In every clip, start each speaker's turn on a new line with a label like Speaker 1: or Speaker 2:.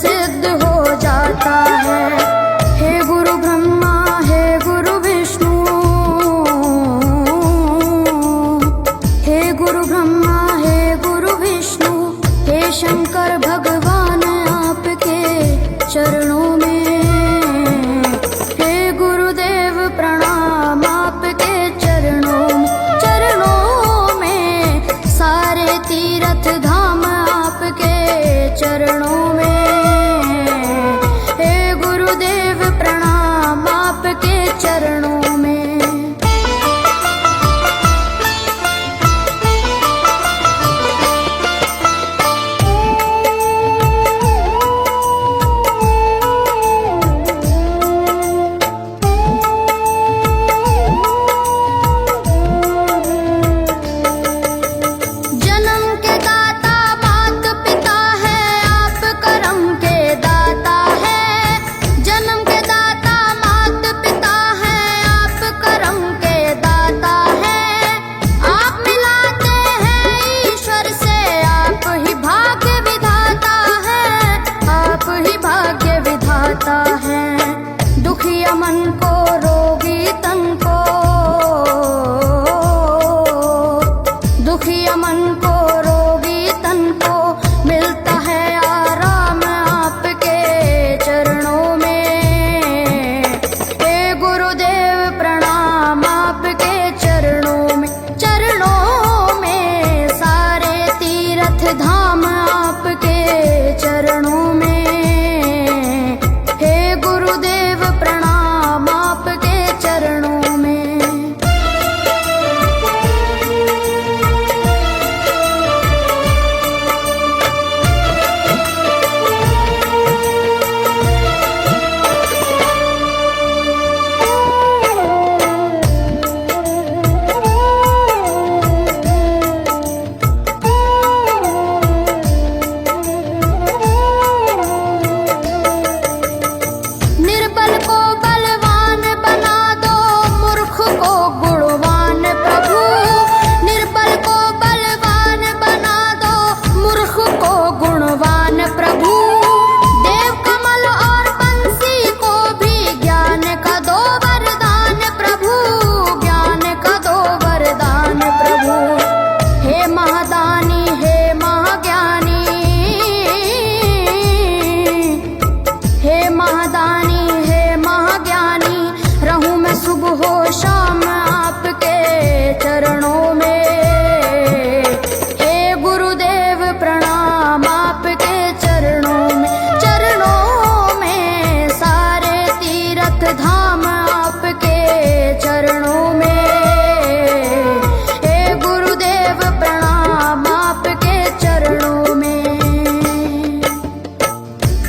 Speaker 1: सिद्ध हो जाता है। हे गुरु ब्रह्मा, हे गुरु विष्णु, हे गुरु ब्रह्मा, हे गुरु विष्णु, हे शंकर भगवान आपके चरणों में। हे गुरुदेव प्रणाम आपके चरणों में, सारे तीर्थ धाम आपके चरणों में। हे गुरुदेव प्रणाम आपके चरणों में। जन्म के दाता मात पिता है, आप करम के दाता है। जन्म के दाता मात पिता है, आप करम के दाता है। आप मिलाते हैं ईश्वर से, आप ही भाग्य विधाता है, आप ही भाग्य विधाता है। दुखिया मन को, रोगी तन को, दुखिया मन को, रोगी तन को मिलता है आराम आपके चरणों में। हे गुरुदेव प्रणाम आपके चरणों में, सारे तीर्थ धाम आपके चरणों में। हे गुरुदेव प्रणाम आपके चरणों में। निर्बल को बलवान बना दो, मूर्ख को गुणवान प्रभु। निर्बल को बलवान बना दो, मूर्ख को गुणवान प्रभु। देव कमल और बंसी को भी ज्ञान का दो वरदान प्रभु, ज्ञान का दो वरदान प्रभु। हे महादानी, हे महाज्ञानी, हे महादानी, हे महाज्ञानी, रहूं मैं सुबह शाम आपके चरणों में। हे गुरुदेव प्रणाम आपके चरणों में, सारे तीर्थ धाम आपके चरणों में। हे गुरुदेव प्रणाम आपके चरणों में।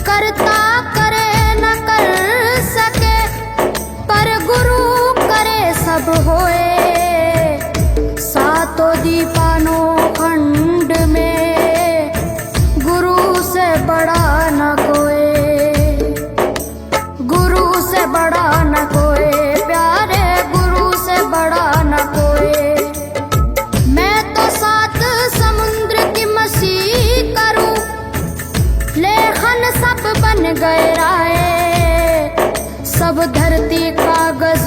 Speaker 1: करता करे न कर सके, पर गुरु करे सब होए। सातों दीपानों खंड में, गुरु से बड़ा न कोई, गुरु से बड़ा न कोई, प्यारे गुरु से बड़ा न कोई। मैं तो सात समुद्र की मसीह करूं, लेखन सब बन गए राय। सब धरती कागज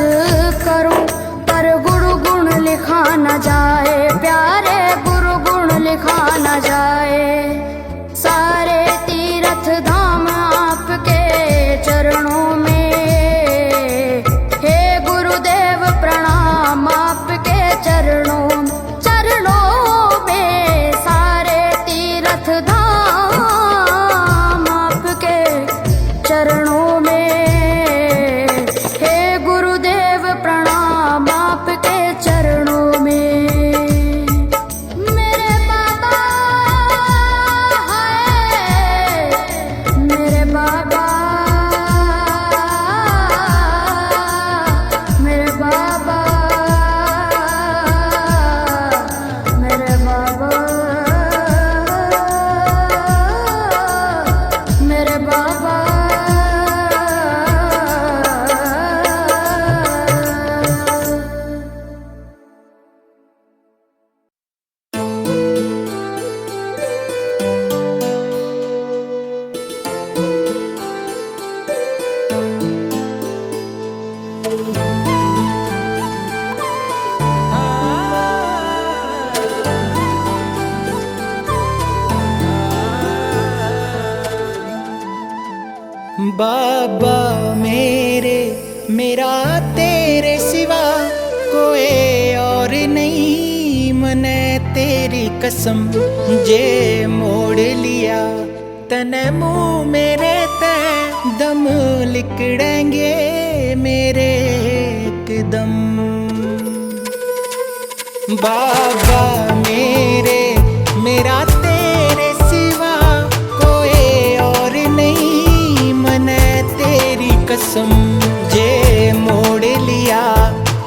Speaker 1: करूं, पर गुरु गुण लिखा न जाए, प्यारे गुरु गुण लिखा न जाए। सारे तीर्थ धाम आपके चरणों में। हे गुरुदेव प्रणाम आपके चरणों में, सारे तीर्थ धाम आपके चरणों में। हे गुरुदेव प्रणाम आपके चरणों में। मेरे बाबा
Speaker 2: बाबा मेरे, मेरा तेरे सिवा कोई और नहीं, मने तेरी कसम जे मोड़ लिया तने मुँह मेरे ते दम लिकड़ेंगे मेरे एकदम। बाबा मेरे, मेरा तेरे सिवा कोई और नहीं, मने तेरी कसम जे मोड़ लिया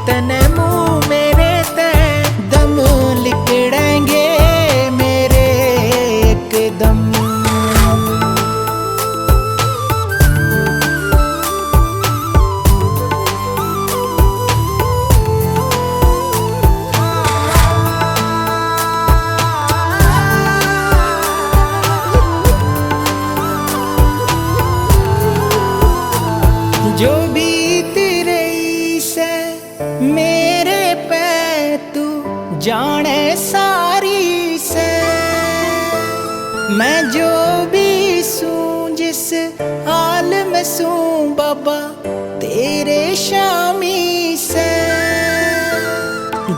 Speaker 2: तने मुँह मेरे ते दम लिकड़ेंगे मेरे एकदम। जो बीत रही से मेरे पे तू जाने सारी से, मैं जो भी सूं जिस हाल में सूं बाबा तेरे शामी से।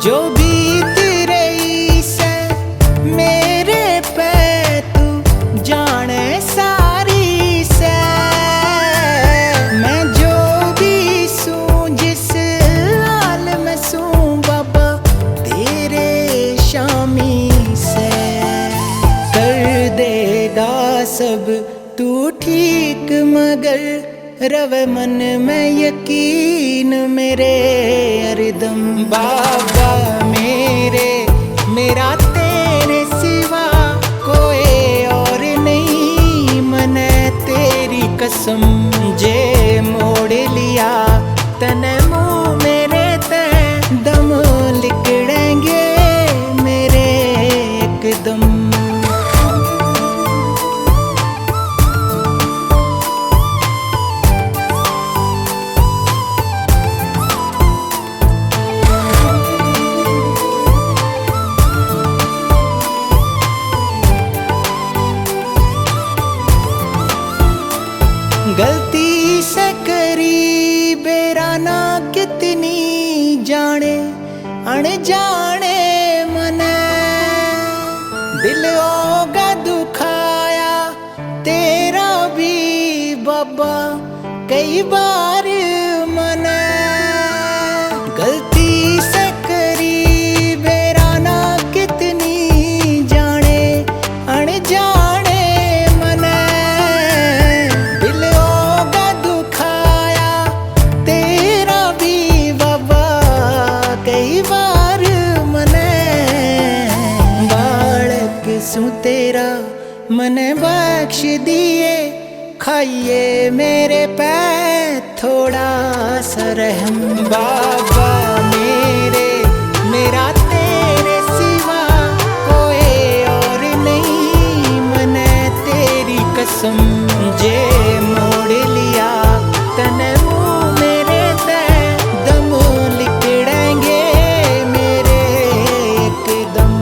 Speaker 2: जो बीत रही से मेरे पे तू जाने सारी से, मैं जो भी सूं जिस हाल में सूं बाबा तेरे शामी से। कर देगा सब तू ठीक मगर रवे मन में यकीन मेरे हरदम। बाबा मेरे, मेरा तेरे सिवा कोई और नहीं, मने तेरी कसम जे मोड़ लिया तने मुँह मेरे ते दम लिकड़ेंगे मेरे एकदम। गलती से करी बेराना कितनी जाने अनजाने मने, दिल होगा दुखाया तेरा भी बाबा कई बार मने। गलती से करी बेराना कितनी जाने अनजाने मने, दिल होगा दुखाया तेरा भी बाबा कई बार मने। बालक सू तेरा मने बख्श दिए, खाइए मेरे पे थोड़ा सा रहम। बाबा मेरे, मेरा तेरे सिवा कोई और नहीं, मने तेरी कसम जे मोड़ लिया तने मुँह मेरे ते दम लिकड़ेंगे मेरे एकदम।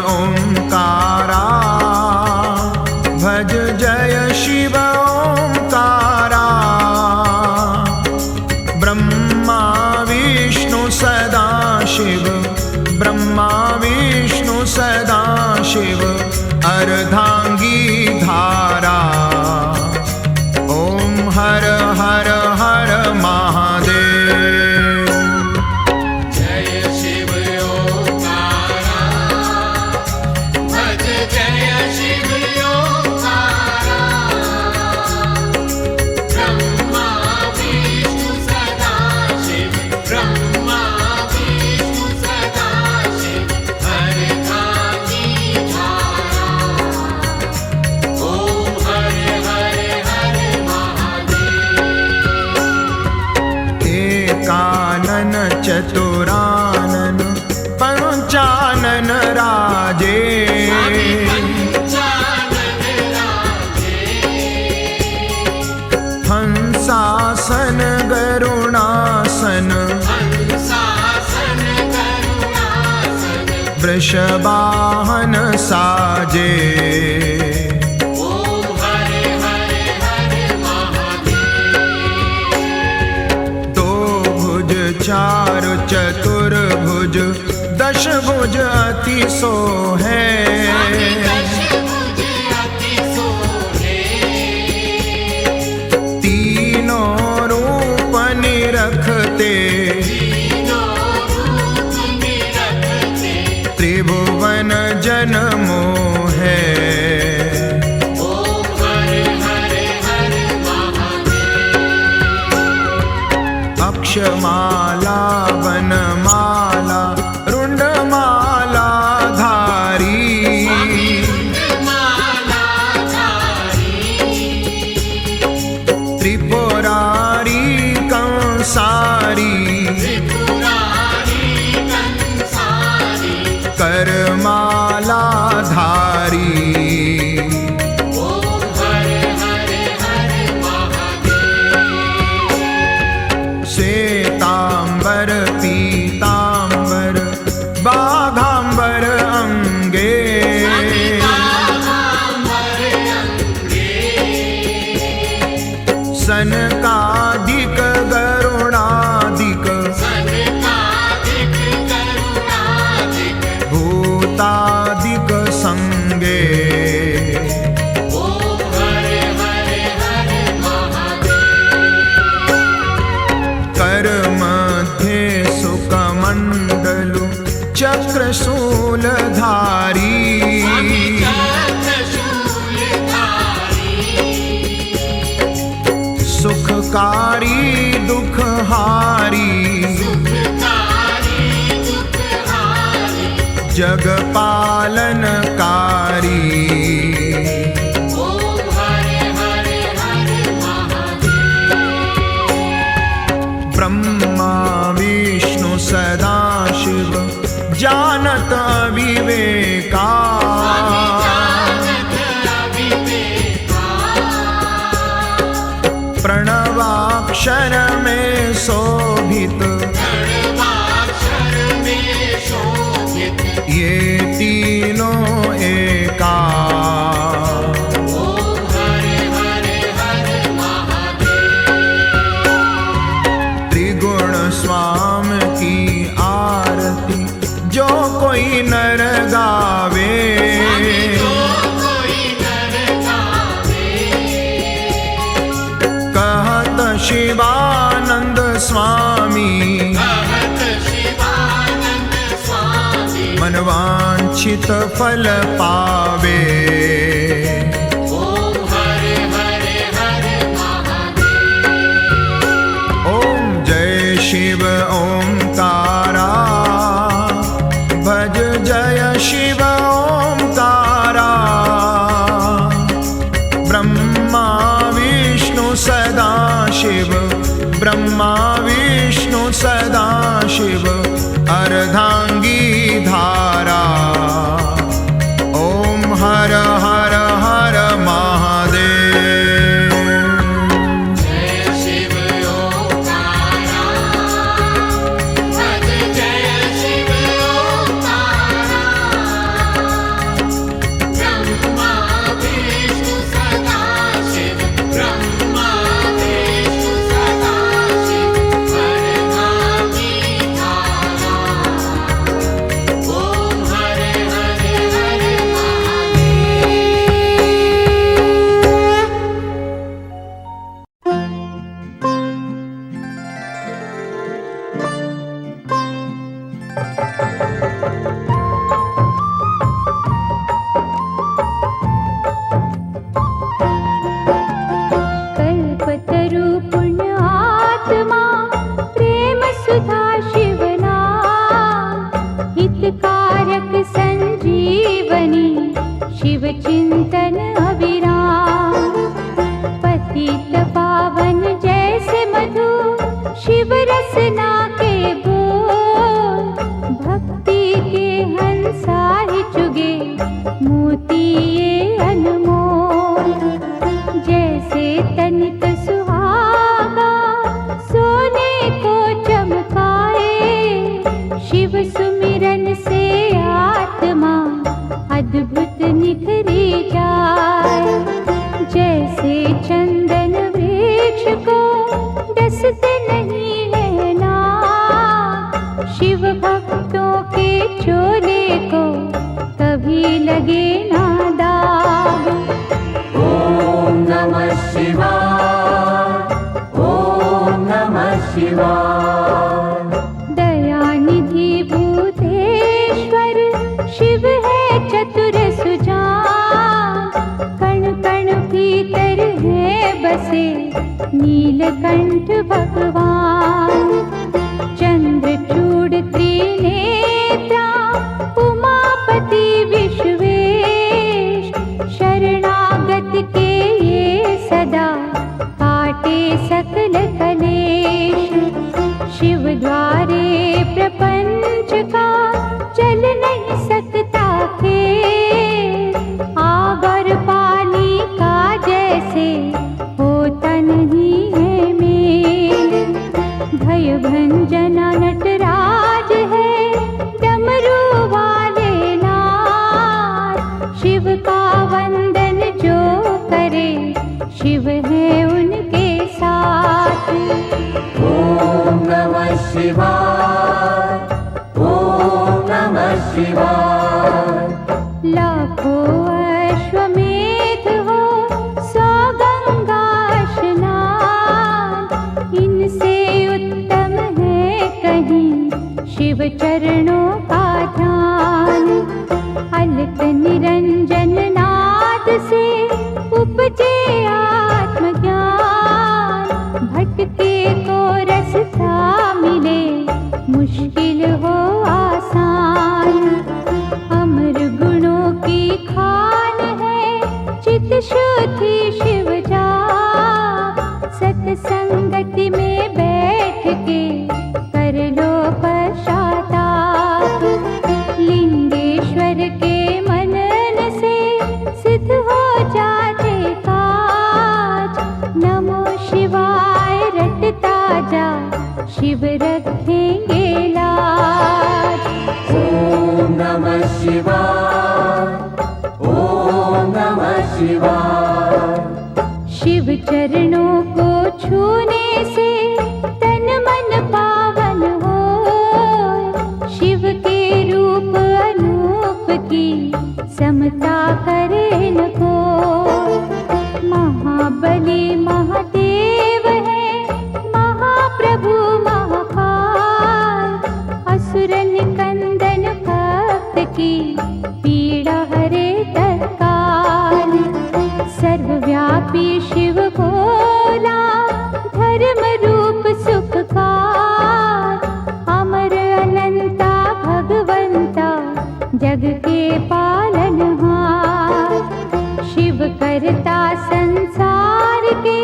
Speaker 3: ओंकारा, भज जय शिव ओंकारा। ब्रह्मा विष्णु सदा शिव, ब्रह्मा विष्णु सदा शिव, अर्धांगी धारा। ओम हर हर हर महादेव।
Speaker 4: जय शिव ओंकारा, भज जय शिव ओंकारा। ब्रह्मा विष्णु सदा शिव, ब्रह्मा विष्णु सदा शिव, अर्धांगी धारा। ओम हर हर हर महादेव।
Speaker 3: एकानन चतुरानन पंचानन राजे, हंसासन गरुणासन, वृषवाहन साजे। दो भुज चार चतुर्भुज, दश भुज अति सोहे। तीनों रूप निरखते, त्रिभुवन जन मोहे। अक्षमाला वनमाला रुंडमाला धारी, त्रिपुरारी कंसारी, करमाला धारी। श्वेतांबर पीतांबर बाघांबर अंगे, सनकादिक गरुणादिक, भूतादिक संगे। कर मध्ये सुकमंडलु चक्रशूलधारी, सुखकारी दुखहारी, जगपालनकारी। ब्रह्मा विष्णु सदा शिव, जानत विवेका। प्रणवाक्षर में शोभित, ये तीनों एका। त्रिगुण स्वामी की आरती जो कोई नर गावे, कहत शिवानंद स्वामी, मनवांछित फल पावे। ओम जय शिव ओंकारा, भज जय शिव ओंकारा। ब्रह्मा विष्णु सदा शिव, ब्रह्मा विष्णु सदा शिव, अर्धांगी धारा। ओम हर हर हर महादेव।
Speaker 4: जय शिव ओंकारा, भज जय शिव ओंकारा।
Speaker 5: बनी शिव चिंतन अविराम। पतित पावन जैसे मधु शिव रसना के बोल, भक्ति के हंसा ही चुगे मोती ये अनमोल। जैसे तनिक सुहागा सोने को चमकाए, शिव सुमिरन से आत्मा अद्भुत निखरी जाए। जैसे चंदन वृक्ष को डसते नहीं है ना, शिव भक्तों के चोले को कभी लगे ना दाग।
Speaker 4: ॐ नमः शिवाय, ॐ नमः शिवाय।
Speaker 5: दयानिधि भूतेश्वर शिव है चतुर सुजान, कण कण भीतर है बसे नीलकंठ भगवान। चंद्रचूड़ त्रिनेत्रा उमापति विश्वेश, शरणागत के ये सदा काटे सकल कलेश। शिव द्वारे प्रपंच का चल नहीं सकता खेल, आग और पानी का जैसे होता नहीं है मेल। भय भंजना नटराज है डमरू वाले लाल, शिव का वंदन जो करे शिव है उनके साथ।
Speaker 4: ॐ नमः शिवाय, ॐ नमः शिवाय।
Speaker 5: लाखों अश्वमेध हो 100 गंगा स्नान, इनसे उत्तम है कहीं शिव चरणों का ध्यान। अलक निरंजन नाद से उपजे आत्मज्ञान, भटके को रास्ता मिले मुश्किल हो आसान। अमर गुणों की खान है चित शुद्धि शिव जाप, सत्संगति में बैठ के कर लो पश्चाताप। लिंगेश्वर के मनन से सिद्ध हो जाते काज, नमो शिवाय रटता जा शिव रखेंगे लाज।
Speaker 4: ॐ नमः शिवाय, ॐ नमः शिवाय।
Speaker 5: शिव चरणों को छूने से तन मन पावन हो, शिव के रूप अनूप की समता करे न को। महाबली महादेव है महाप्रभु महाकाल, असुर निकंदन भक्त की पीड़ा हरे तत्काल। सर्वव्यापी शिव भोला धर्म रूप सुखकार, अमर अनंता भगवंता जग के पालनहार। शिव करता संसार के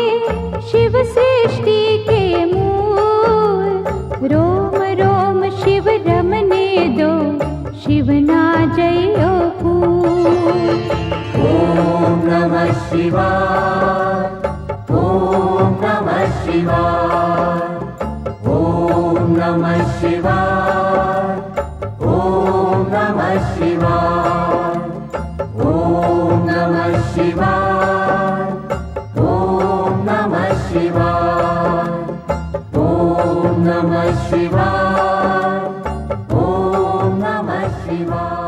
Speaker 5: शिव सृष्टि के मूल, रोम रोम शिव रमने दो शिव ना जयो फूल।
Speaker 4: ॐ नमः शिवाय, ॐ नमः शिवाय। ॐ नमः शिवाय, ॐ नमः शिवाय। ॐ नमः शिवाय, ॐ नमः शिवाय। ॐ नमः शिवाय, ॐ नमः शिवाय।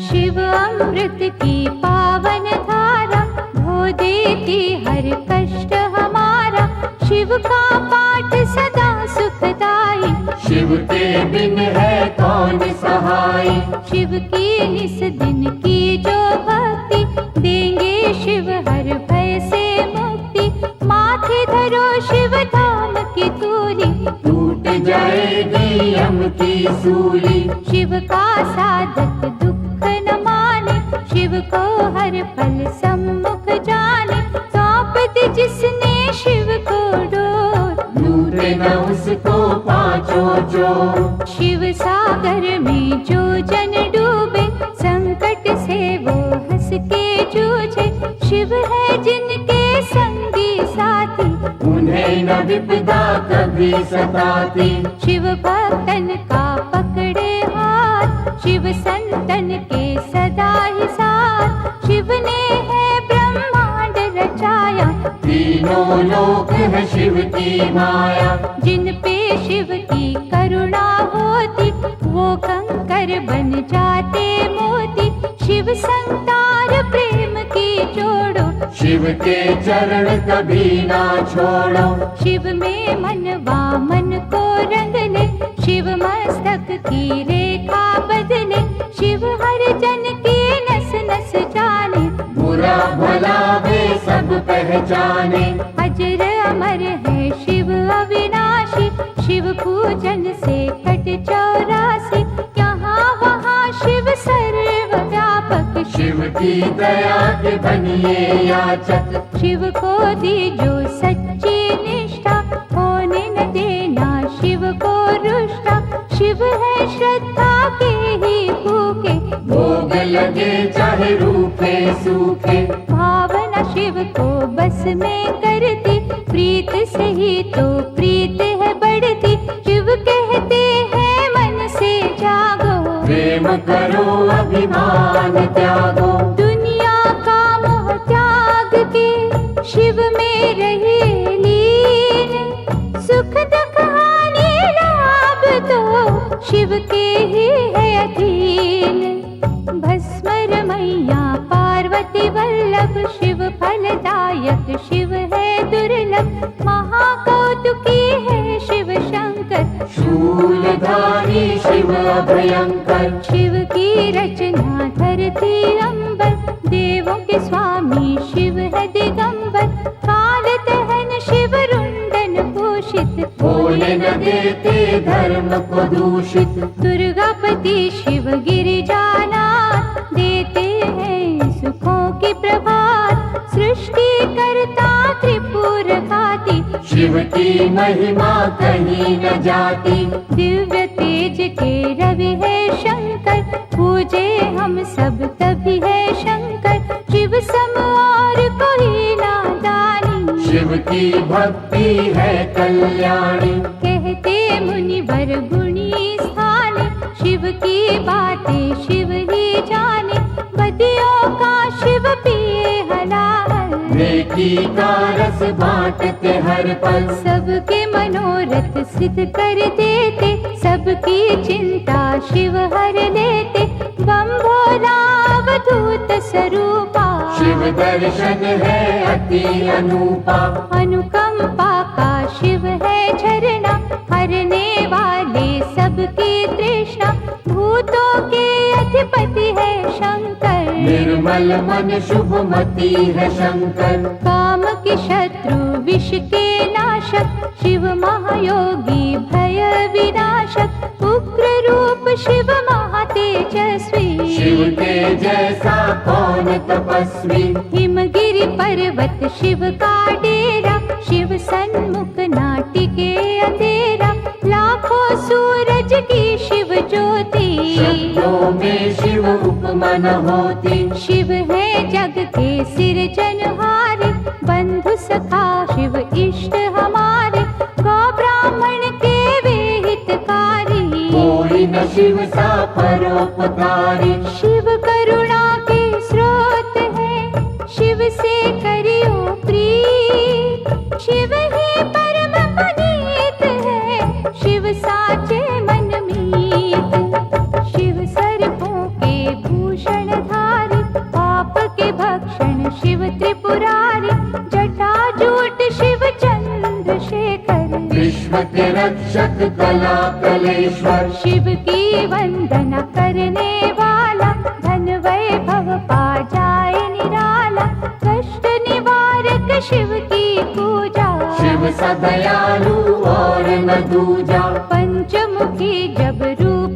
Speaker 5: शिव अमृत की पावन धारा धो देती हर कष्ट हमारा, शिव का पाठ सदा सुखदाई।
Speaker 4: शिव के बिन है कौन सहाय।
Speaker 5: शिव की निस दिन की जो
Speaker 4: सूली।
Speaker 5: शिव का साधक दुख न माने, शिव को हर पल सम्मुख जाने। सौंप दी जिसने शिव को डोर,
Speaker 4: लूटे न उसको पाँचों जोर।
Speaker 5: शिव सागर में जो जन डूबे, संकट से वो हंस के जूझे। शिव है जिनके संगी साथी,
Speaker 4: उन्हें न विपदा कभी सताती।
Speaker 5: शिव भक्तन का पकड़े हाथ, शिव संतन के सदा ही साथ। शिव ने है ब्रह्मांड रचाया,
Speaker 4: तीनों लोक है शिव की माया।
Speaker 5: जिन पे शिव की करुणा होती, वो कंकर बन जाते मोती। शिव संतार प्रेम की जोड़ो,
Speaker 4: शिव के चरण कभी ना छोड़ो।
Speaker 5: शिव में मनवा मन को रंग ले, शिव मस्तक की रेखा बदले। शिव हर जन की नस नस जाने,
Speaker 4: बुरा भला वे सब पहचाने।
Speaker 5: अजर अमर है शिव अविनाशी, शिव पूजन से कट 84। यहाँ वहाँ शिव सर्वव्यापक,
Speaker 4: शिव की दया के बनिए याचक।
Speaker 5: शिव को दी जो सच्ची निष्ठा, होने न देना शिव को रुष्टा। शिव है श्रद्धा के ही भूखे,
Speaker 4: भोग लगे चाहे रूखे सूखे।
Speaker 5: भावना शिव को बस में करती, प्रीत से ही तो प्रीत है बढ़ती। शिव कहते हैं मन से जागो,
Speaker 4: प्रेम करो अभिमान त्यागो।
Speaker 5: दुनिया का मोह त्याग के शिव में रहे लीन। सुख दुख हानि लाभ तो शिव के ही है अधीन। भस्मर मैया पार्वती वल्लभ, शिव फलदायक शिव है दुर्लभ। महाकौतुकी है शिव शंकर,
Speaker 4: शूलधारी शिव अभयंकर।
Speaker 5: शिव की रचना धरती अंबर, देवों के स्वामी शिव है दिगंबर। काल दहन शिव रुंडन भूषित,
Speaker 4: होने न देते धर्म को दूषित।
Speaker 5: दुर्गापति शिव गिरिजानाथ, देते हैं सुखों की प्रभात। सृष्टि करता त्रिपुर घाती,
Speaker 4: शिव की महिमा कहीं न जाती।
Speaker 5: दिव्य तेज के रवि है शंकर, पूजे हम सब तभी है शंकर। शिव सम और कोई नादानी,
Speaker 4: शिव की भक्ति है कल्याणी।
Speaker 5: कहते मुनिवर गुणी स्थाने, शिव की बातें शिव ही जाने। बदियों का शिव पिए हलाल,
Speaker 4: नेकी का रस बांटते हर पल।
Speaker 5: सबके मनोरथ सिद्ध कर देते, सबकी चिंता शिव हर लेते। बम भोला अवधूत स्वरूपा,
Speaker 4: शिव दर्शन है अति अनूपा।
Speaker 5: अनुकंपा का शिव है झरना, हरने वाले सबकी तृष्णा। भूतों के अधिपति है शंकर,
Speaker 4: निर्मल मन शुभमति है शंकर।
Speaker 5: काम के शत्रु विष के नाशक, शिव महायोगी भय विनाशक। उग्र रूप शिव महातेजस्वी,
Speaker 4: शिव के जैसा कौन तपस्वी।
Speaker 5: हिमगिरि पर्वत शिव का डेरा, शिव सन्मुख नाटिके अंधेरा। लाखों सूरज की शिव ज्योति,
Speaker 4: शब्दों में शिव उपमा न होती।
Speaker 5: शिव है जग के सिरजनहारे, बंधु सखा शिव इष्ट हमारे। गौ ब्राह्मण के वे हितकारी,
Speaker 4: कोई न शिव सा परोपकारी।
Speaker 5: शिव करुणा के स्रोत है, शिव से करियो प्रीत। शिव ही परम पुनीत है, शिव साचे मन मीत। शिव सर्पों के भूषण धारी, पाप के भक्षण शिव त्रिपुरारी। जटाजूट शिव चंद्रशेखर,
Speaker 4: विश्व के रक्षक कला कलेश्वर।
Speaker 5: शिव की वंदना करने वाला, धन वैभव पा जाए निराला। कष्ट निवारक शिव की पूजा,
Speaker 4: शिव सा दयालु और न दूजा।
Speaker 5: पंचमुखी जब रूप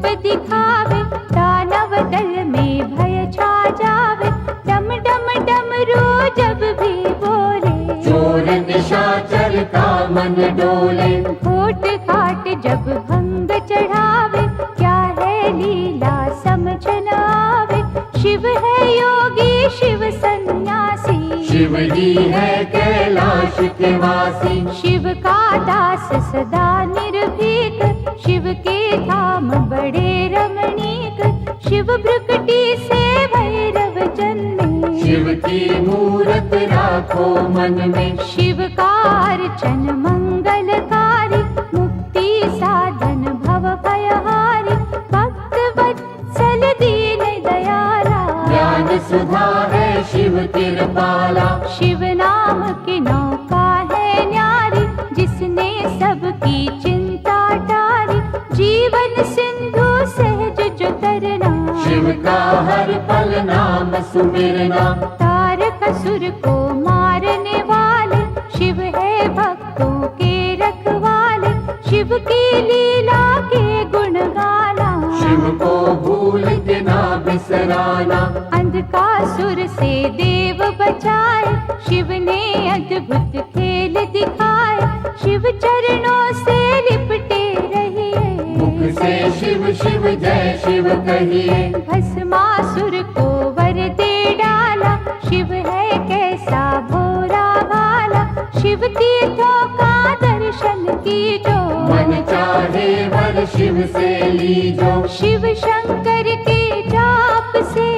Speaker 5: दिखावे, दानव दल में भय छा जावे। डम डम डमरू जब भी बोले,
Speaker 4: चोर निशाचर का मन डोले।
Speaker 5: घोट घाट जब भंग चढ़ावे, क्या है लीला समझ न आवे। शिव है योगी शिव सन्यासी,
Speaker 4: शिव जी है कैलाश के वासी।
Speaker 5: शिव का दास सदा निर्भीक, शिव के धाम बड़े रमणीक। शिव भ्रुकुटी से भैरव जन्मे,
Speaker 4: शिव की मूरत राखो मन में।
Speaker 5: शिव का अर्चन मंगलकारी, मुक्ति साधन भव भयहारी। भक्त वत्सल दीन दयाला,
Speaker 4: ज्ञान सुधा है शिव कृपाला।
Speaker 5: शिव नाम की नौका है न्यारी, जिसने सबकी चिंता टारी। जीवन सिंधु सहज जो तरना,
Speaker 4: शिव का हर पल नाम सुमिरना।
Speaker 5: तारक असुर को मारने वाले, शिव है भक्तों के रखवाले। शिव की लीला के गुण गाना,
Speaker 4: शिव को भूल के ना बिसराना।
Speaker 5: अंधकासुर से देव बचाए, शिव ने अद्भुत खेल दिखाए। शिव चरणों से लिपटे रहिए,
Speaker 4: मुख से शिव शिव जय शिव कहिए।
Speaker 5: भस्मासुर को वर दे डाला, शिव है कैसा भोरा भाला। शिव तीर्थों का दर्शन कीजो,
Speaker 4: मन चाहे वर शिव से लीजो।
Speaker 5: शिव शंकर के जाप से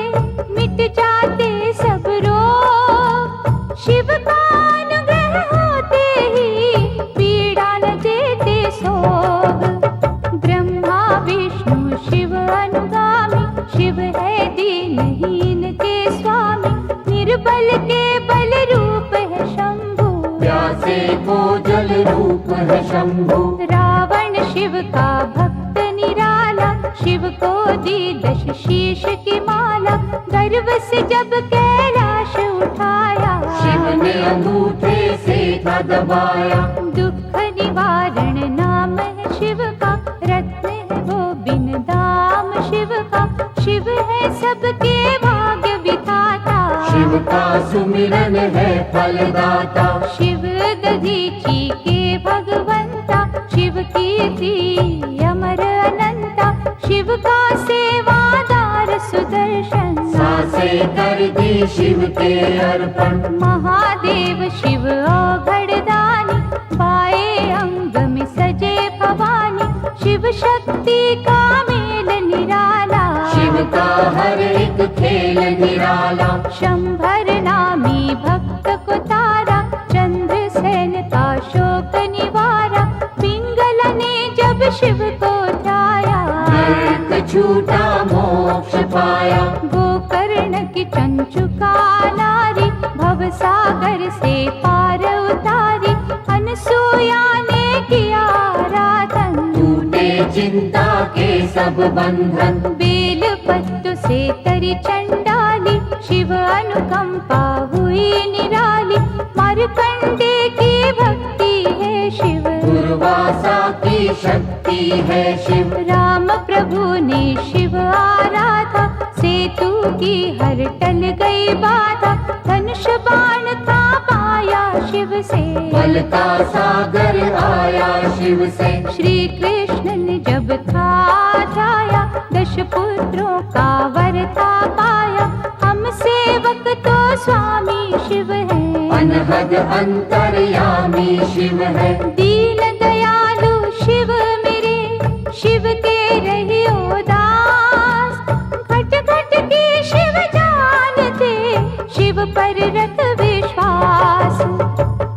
Speaker 5: मिट जाते सब रोग। शिव का अनुग्रह होते ही पीड़ा न देते सोग। ब्रह्मा विष्णु शिव अनुगामी, शिव है दीनहीन के स्वामी। निर्बल के बल रूप है शंभु,
Speaker 4: प्यासे को जल रूप है शंभु।
Speaker 5: रावण शिव का भक्त निराला, शिव को दी 10 शीश की माला। गर्व से जब कैलाश उठाया,
Speaker 4: शिव ने अंगूठे से था दबाया।
Speaker 5: दुख निवारण नाम है शिव का, रत्न है वो बिन दाम शिव का। शिव है सबके भाग्य विधाता,
Speaker 4: शिव का सुमिरन है फलदाता।
Speaker 5: शिव दधीची के भगवंता, शिव कीर्ति अमर अनंता। शिव का सेवादार सुदर्शन,
Speaker 4: सांसे कर दी शिव के अर्पण।
Speaker 5: महादेव शिव औघड़दानी, पाए अंग में सजे भवानी। शिव शक्ति का मेल निराला,
Speaker 4: शिव का हर एक खेल निराला।
Speaker 5: शंभर नामी भक्त को तारा, चंद्रसेन का शोक निवारा। पिंगला ने जब शिव को ध्याया,
Speaker 4: नरक छूटा मोक्ष पाया।
Speaker 5: गोकर्ण की चंचुका नारी, भव सागर से पार उतारी। अनसुया ने किया आराधन,
Speaker 4: टूटे चिंता के सब बंधन।
Speaker 5: बेल पत्तों से तरी चंडाली, शिव अनुकंपा हुई निराली। मार्कंडे की भक्ति है शिव,
Speaker 4: दुर्वासा की शक्ति है शिव।
Speaker 5: राम प्रभु ने शिव आराधा, सेतु की हर टल गई बाधा। धनुष बाण था पाया शिव से,
Speaker 4: बल का सागर आया शिव से।
Speaker 5: श्री कृष्ण ने जब था जाया, 10 पुत्रों का वर था पाया। हम सेवक तो स्वामी शिव है,
Speaker 4: अनहद अंतर्यामी शिव है।
Speaker 5: दीन दयालु शिव मेरे, शिव के रहियो दास। घट घट की शिव जानते, शिव पर रख विश्वास।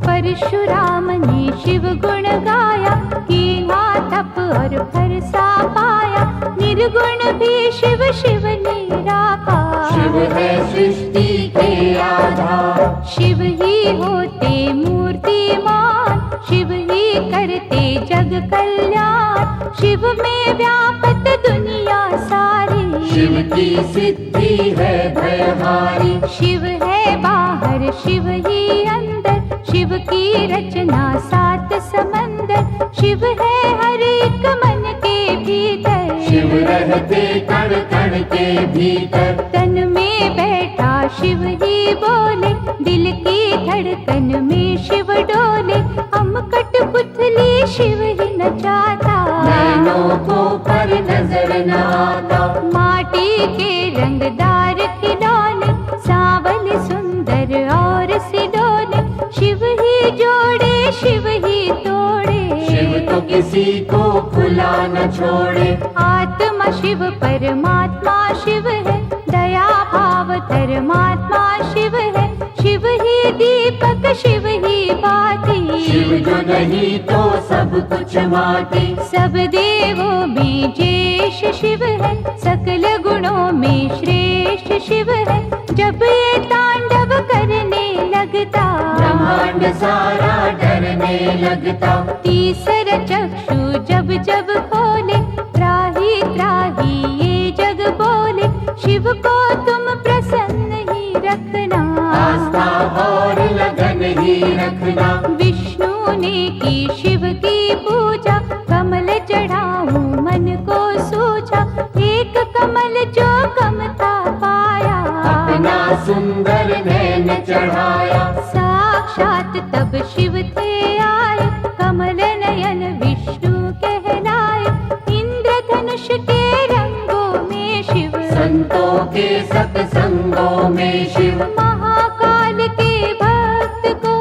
Speaker 5: परशुराम ने शिव गुण गाया, कीन्हा तप और फरसा पाया। निर्गुण भी शिव शिव निराकार,
Speaker 4: शिव है सृष्टि के आधार।
Speaker 5: शिव ही होते मूर्तिमान, शिव ही करते जग कल्याण। शिव में व्यापत दुनिया सारी,
Speaker 4: शिव की सिद्धि है भयहारी।
Speaker 5: शिव है बाहर शिव ही अंदर, शिव की रचना 7 समंदर। शिव है हर एक मन के भीतर,
Speaker 4: शिव शिव रहते कण कण के भीतर।
Speaker 5: तन में बैठा शिव ही बोले, दिल की धड़कन में शिव डोले। हम कठपुतली शिव ही नचाता,
Speaker 4: नैनों को पर नजर न आता।
Speaker 5: माटी के रंगदार खिलौने, सांवले सुंदर और सिडोले। शिव ही जोड़े शिव ही तोड़े,
Speaker 4: शिव तो किसी को खुला न छोड़े।
Speaker 5: आत्मा शिव परमात्मा शिव है, दया भाव धर्मात्मा शिव है। शिव ही दीपक शिव ही बाती,
Speaker 4: शिव जो नहीं तो सब कुछ माटी।
Speaker 5: सब देवों में ज्येष्ठ शिव है, सकल गुणों में श्रेष्ठ शिव है। जब ये तांडव करने लगता,
Speaker 4: ब्रह्मांड सारा डरने लगता।
Speaker 5: तीसरा चक्षु जब जब खोले, त्राही त्राही ये जग बोले। शिव को तुम प्रसन्न ही रखना,
Speaker 4: आस्था और लगन ही रखना।
Speaker 5: विष्णु ने की शिव की पूजा, कमल चढ़ाऊं मन को सूझा। एक कमल जो कम था पाया,
Speaker 4: अपना सुंदर नैन चढ़ाया।
Speaker 5: साक्षात तब शिव थे आए, कमल नयन विष्णु कहलाए। इंद्रधनुष के रंगों में शिव,
Speaker 4: संतों के सत्संगों में शिव।
Speaker 5: महाकाल के भक्त को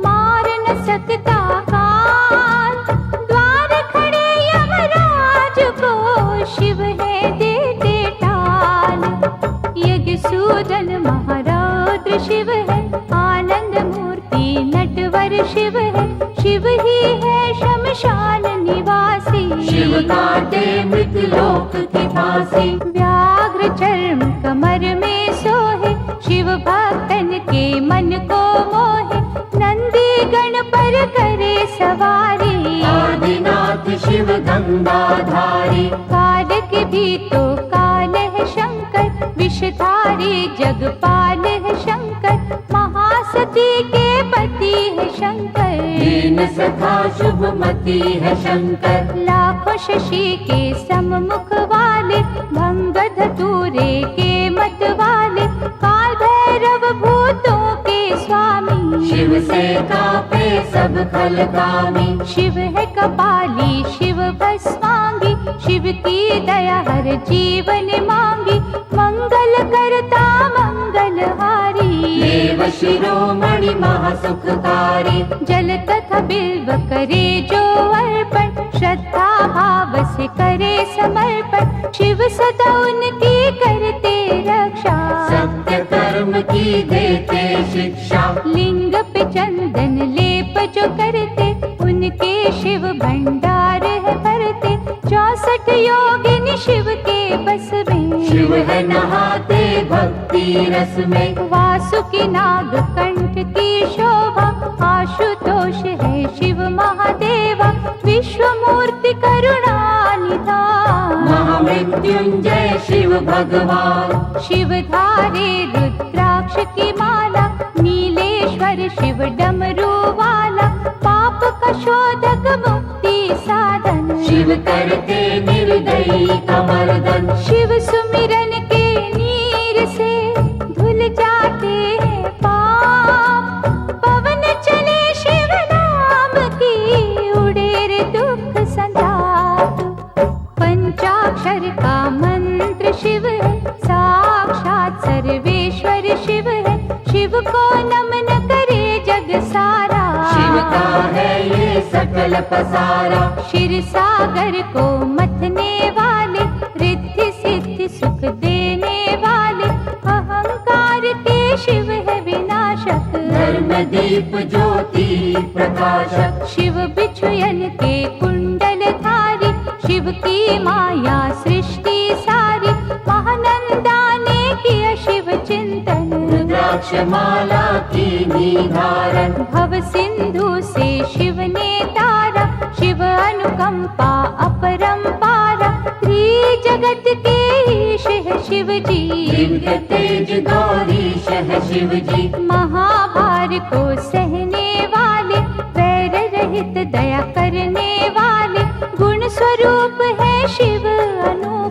Speaker 5: मार न सकता काल, द्वार खड़े यमराज को शिव है देते टाल। यज्ञ सूदन महारौद्र शिव है, आनंद मूर्ति नटवर शिव है। शिव ही है शमशान निवासी,
Speaker 4: शिव काटे मृतलोक की फांसी।
Speaker 5: व्याघ्र चर्म कमर में सोहे, शिव भक्तन के मन को मोहे। नंदी गण पर करे सवारी,
Speaker 4: आदिनाथ शिव गंगाधारी।
Speaker 5: काल के भी तो काल है शंकर, विषधारी जगपाल है शंकर। महासती के पति है शंकर,
Speaker 4: दीन सखा शुभमती है शंकर।
Speaker 5: लाखों शशि के सम्मुख वाले, भंग धतूरे के मत वाले। काल भैरव भूतों के स्वामी,
Speaker 4: शिव से कापे सब खलकामी।
Speaker 5: शिव है कपाली शिव भस्मांगी, शिव की दया हर जीवन मांगी। मंगल करता मंगलहारी,
Speaker 4: देव शिरोमणि महासुखकारी।
Speaker 5: जल तथा बिल्व करे जो अर्पण, श्रद्धा भाव से करे समर्पण। शिव सदा उनकी करते रक्षा,
Speaker 4: सत्य कर्म की देते शिक्षा।
Speaker 5: लिंग पे चंदन लेप जो करते, उनके शिव भंडार है भरते। 64 योगिनी शिव के बस में,
Speaker 4: शिव है नहाते भक्ति रस में।
Speaker 5: वासुकी नाग कंठ की शोभा, आशुतोष है शिव महादेवा। विश्व मूर्ति करुणा निधान,
Speaker 4: महामृत्युंजय शिव भगवान।
Speaker 5: शिव धारे रुद्राक्ष की माला, नीलेश्वर शिव डमरू वाला। पाप का शोधक मुक्ति साधन,
Speaker 4: शिव करते निर्दयी का मर्दन।
Speaker 5: शिव सुमिरन के नीर से धुल जाते हैं पाप। पवन चले शिव नाम की, उड़े रे दुख संताप। पंचाक्षर का मंत्र शिव है, साक्षात सर्वेश्वर शिव है। शिव को नमन करे जग सारा,
Speaker 4: शिव का है ये सकल पसारा।
Speaker 5: क्षीर सागर को मथने वाले, रिद्धि सिद्धि सुख देने वाले। अहंकार के शिव है विनाशक,
Speaker 4: धर्म दीप ज्योति प्रकाशक।
Speaker 5: शिव बिछुयन के कुंडल धारी, शिव की माया सृष्टि सारी। महानंदा ने किया शिव चिंतन,
Speaker 4: रुद्राक्ष माला की निधारण।
Speaker 5: भव सिंधु से शिव ने तारा, शिव अनुकंपा अपरंपारा। त्रिजगत के ईश है शिव जी,
Speaker 4: दिव्य तेज गौरीश है शिव जी।
Speaker 5: महाभार को सहने वाले, वैर रहित दया करने वाले। गुण स्वरूप है शिव अनूप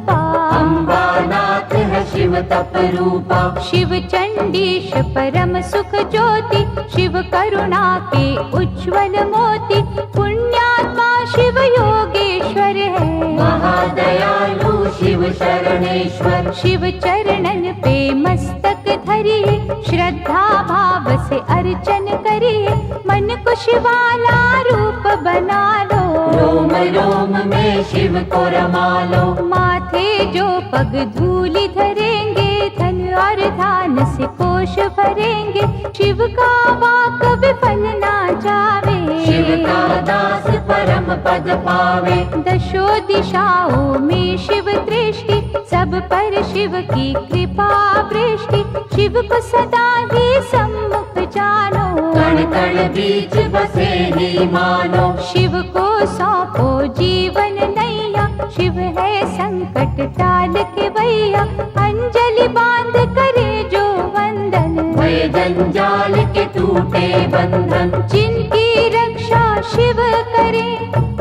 Speaker 4: तप रूपा।
Speaker 5: शिव चंडीश परम सुख ज्योति, शिव करुणा के उज्ज्वल मोती। पुण्यात्मा शिव योगेश्वर है,
Speaker 4: महादयालु शिव शरणेश्वर।
Speaker 5: शिव चरणन पे मस्तक धरिए, श्रद्धा भाव से अर्चन करिए। मन को शिवाला रूप बना लो,
Speaker 4: रोम रोम में शिव को रमा लो।
Speaker 5: माथे जो पग धूलि धरेंगे, धन और धान से कोश भरेंगे। शिव का वाक विफल ना जावे,
Speaker 4: शिव का दास परम पद पावे।
Speaker 5: दशो दिशाओं में शिव दृष्टि, सब पर शिव की कृपा वृष्टि। शिव को सदा ही सम्मुख जानो,
Speaker 4: कण कण बीच बसे ही मानो।
Speaker 5: शिव को सौंपो जीवन नैया, शिव है संकट टाल के भैया। अंजलि बांध करे जो वंदन,
Speaker 4: भय जंजाल के टूटे बंधन।
Speaker 5: जिनकी रक्षा शिव करे,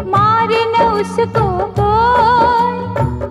Speaker 5: मारे न उसको कोई।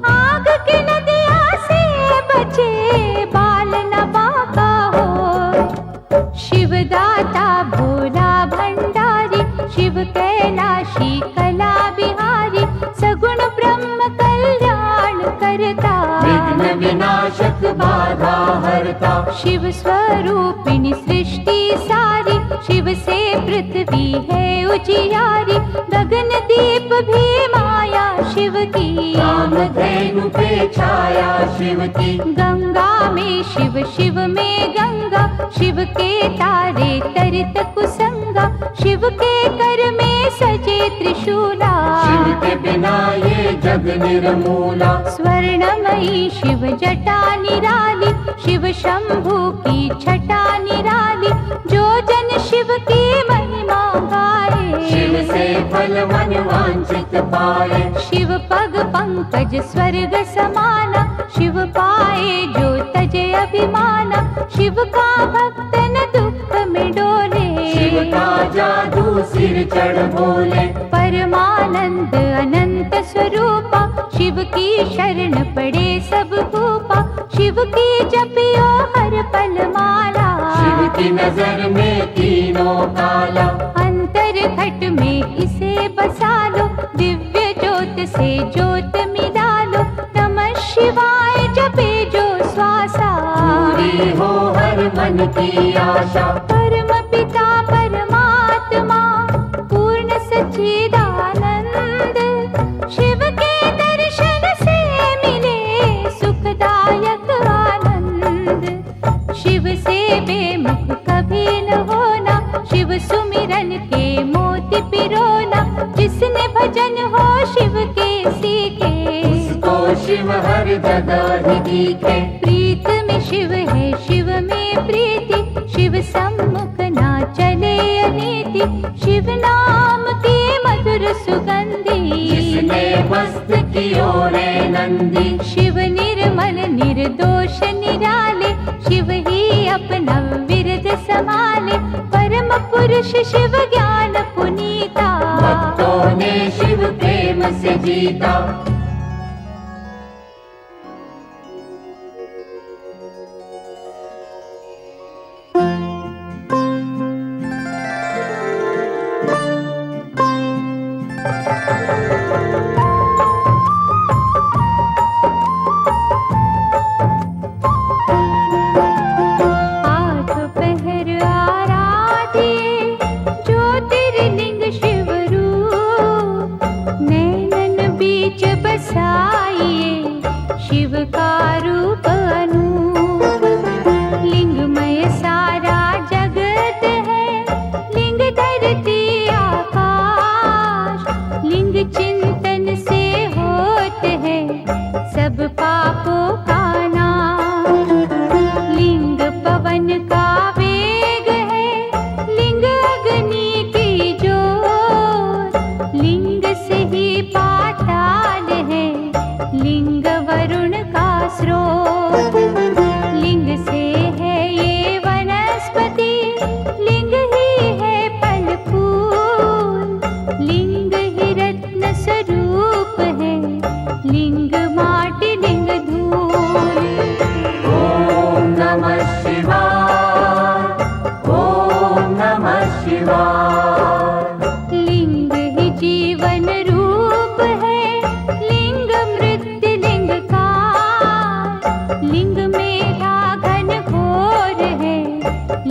Speaker 5: आग की नदिया से बचे, बाल न बाका हो। शिव दाता भोला भंडारी, शिव कैलाशी कला बिहारी। सगुण ब्रह्म कल्याण करता,
Speaker 4: विघ्न विनाशक बाधा हरता।
Speaker 5: शिव स्वरूपिणी सृष्टि सारी, शिव से पृथ्वी है उजियारी। गगन दीप भी माया शिव की,
Speaker 4: कामधेनु पे छाया शिव की।
Speaker 5: गंगा में शिव, शिव में गंगा। शिव के तारे तरित कुसंगा, शिव के कर में सजे त्रिशूला।
Speaker 4: शिव के बिना ये जग निर्मूला।
Speaker 5: स्वर्णमयी शिव जटा निराली, शिव शंभु की छटा निराली। जो जन शिव की महिमा गाए,
Speaker 4: शिव से फल मन वांछित पाए।
Speaker 5: शिव पग पंकज स्वर्ग समाना, शिव पाए जो तजे अभिमाना। शिव का भक्त न दुख में डोले,
Speaker 4: शिव का जादू सिर चढ़ बोले।
Speaker 5: परमानंद अनंत स्वरूपा, शिव की शरण पड़े सब भूपा। शिव की जपियो हर पल माला,
Speaker 4: शिव की नजर में तीनों काला।
Speaker 5: अंतर घट में इसे बसा लो, दिव्य ज्योत से ज्योत मिला लो। नमः शिवाय जपे जो श्वासा,
Speaker 4: पूरी हो हर मन की आशा।
Speaker 5: परम पिता परमात्मा पूर्ण सच्चिदानंद। शिव के दर्शन से मिले सुखदायक आनंद। शिव से बेमुख कभी न होना, शिव सुमिरन के मोती पिरोना। जिसने भजन हो शिव के सीखे,
Speaker 4: उसको शिव हर जगह ही दिखे।
Speaker 5: प्रीत में शिव है शिव में प्रीति, शिव सम्मुख ना चले अनीति। शिव नाम की मधुर सुगंधि,
Speaker 4: जिसने मस्त कियो रे नंदी।
Speaker 5: शिव निर्मल निर्दोष निराले, शिव ही अपना विरद संभाले। परम पुरुष शिव ज्ञान पुनीता,
Speaker 4: भक्तों ने शिव प्रेम से जीता।
Speaker 5: ज्योतिर्लिंग शिव रूप, नैनन बीच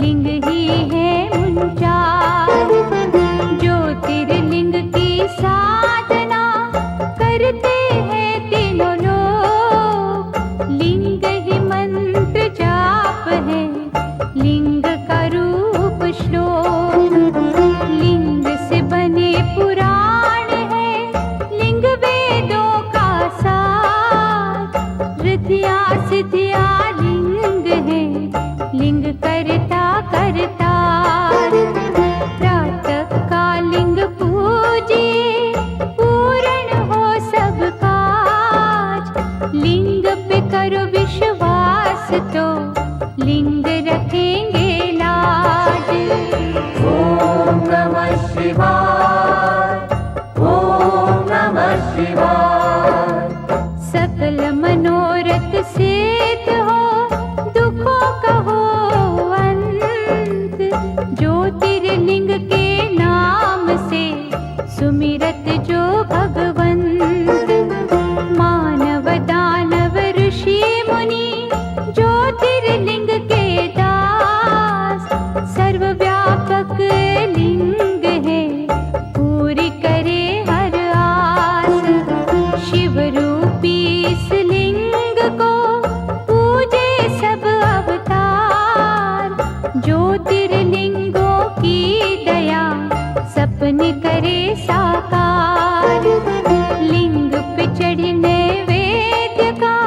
Speaker 5: लिंग ही है उनचार। ज्योतिर्लिंग की साधना करते हैं तीनों लोग। लिंग ही मंत्र जाप है, लिंग का रूप श्लोक। लिंग से बने पुराण है, लिंग वेदों का सार। रिद्धियाँ सिद्धियाँ लिंग है, लिंग करता करतार। प्रातः का लिंग पूजिए, पूर्ण हो सब काज। लिंग पे करो विश्वास तो लिंग रखेंगे लाज।
Speaker 4: ॐ नमः शिवाय, ॐ नमः शिवाय।
Speaker 5: सकल मनोरथ सिद्ध हो, दुखों का हो अंत। ज्योतिर्लिंग के नाम से सुमिरत जो भगवंत। मानव दानव ऋषि मुनि ज्योतिर्लिंग के दास। सर्वव्यापक लिंग है, पूरी करे हर आस। शिव रूपी इस लिंग को पूजे सब अवतार। ज्योतिर्लिंगों की दया सपने करे साकार। लिंग पे चढ़ने वेद्य का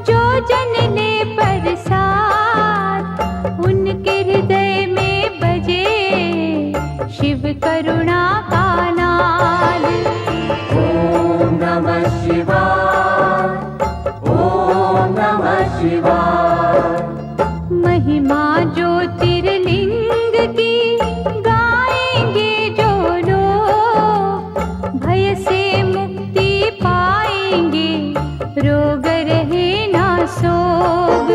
Speaker 5: जो जन ले प्रसाद। उनके हृदय में बजे शिव करुणा का नाद।
Speaker 4: ॐ नमः शिवाय, ॐ नमः शिवाय।
Speaker 5: महिमा ज्योतिर्लिंग की गाएंगे जो लोग। भय से मुक्ति पाएंगे, रोग रहे ना सोग।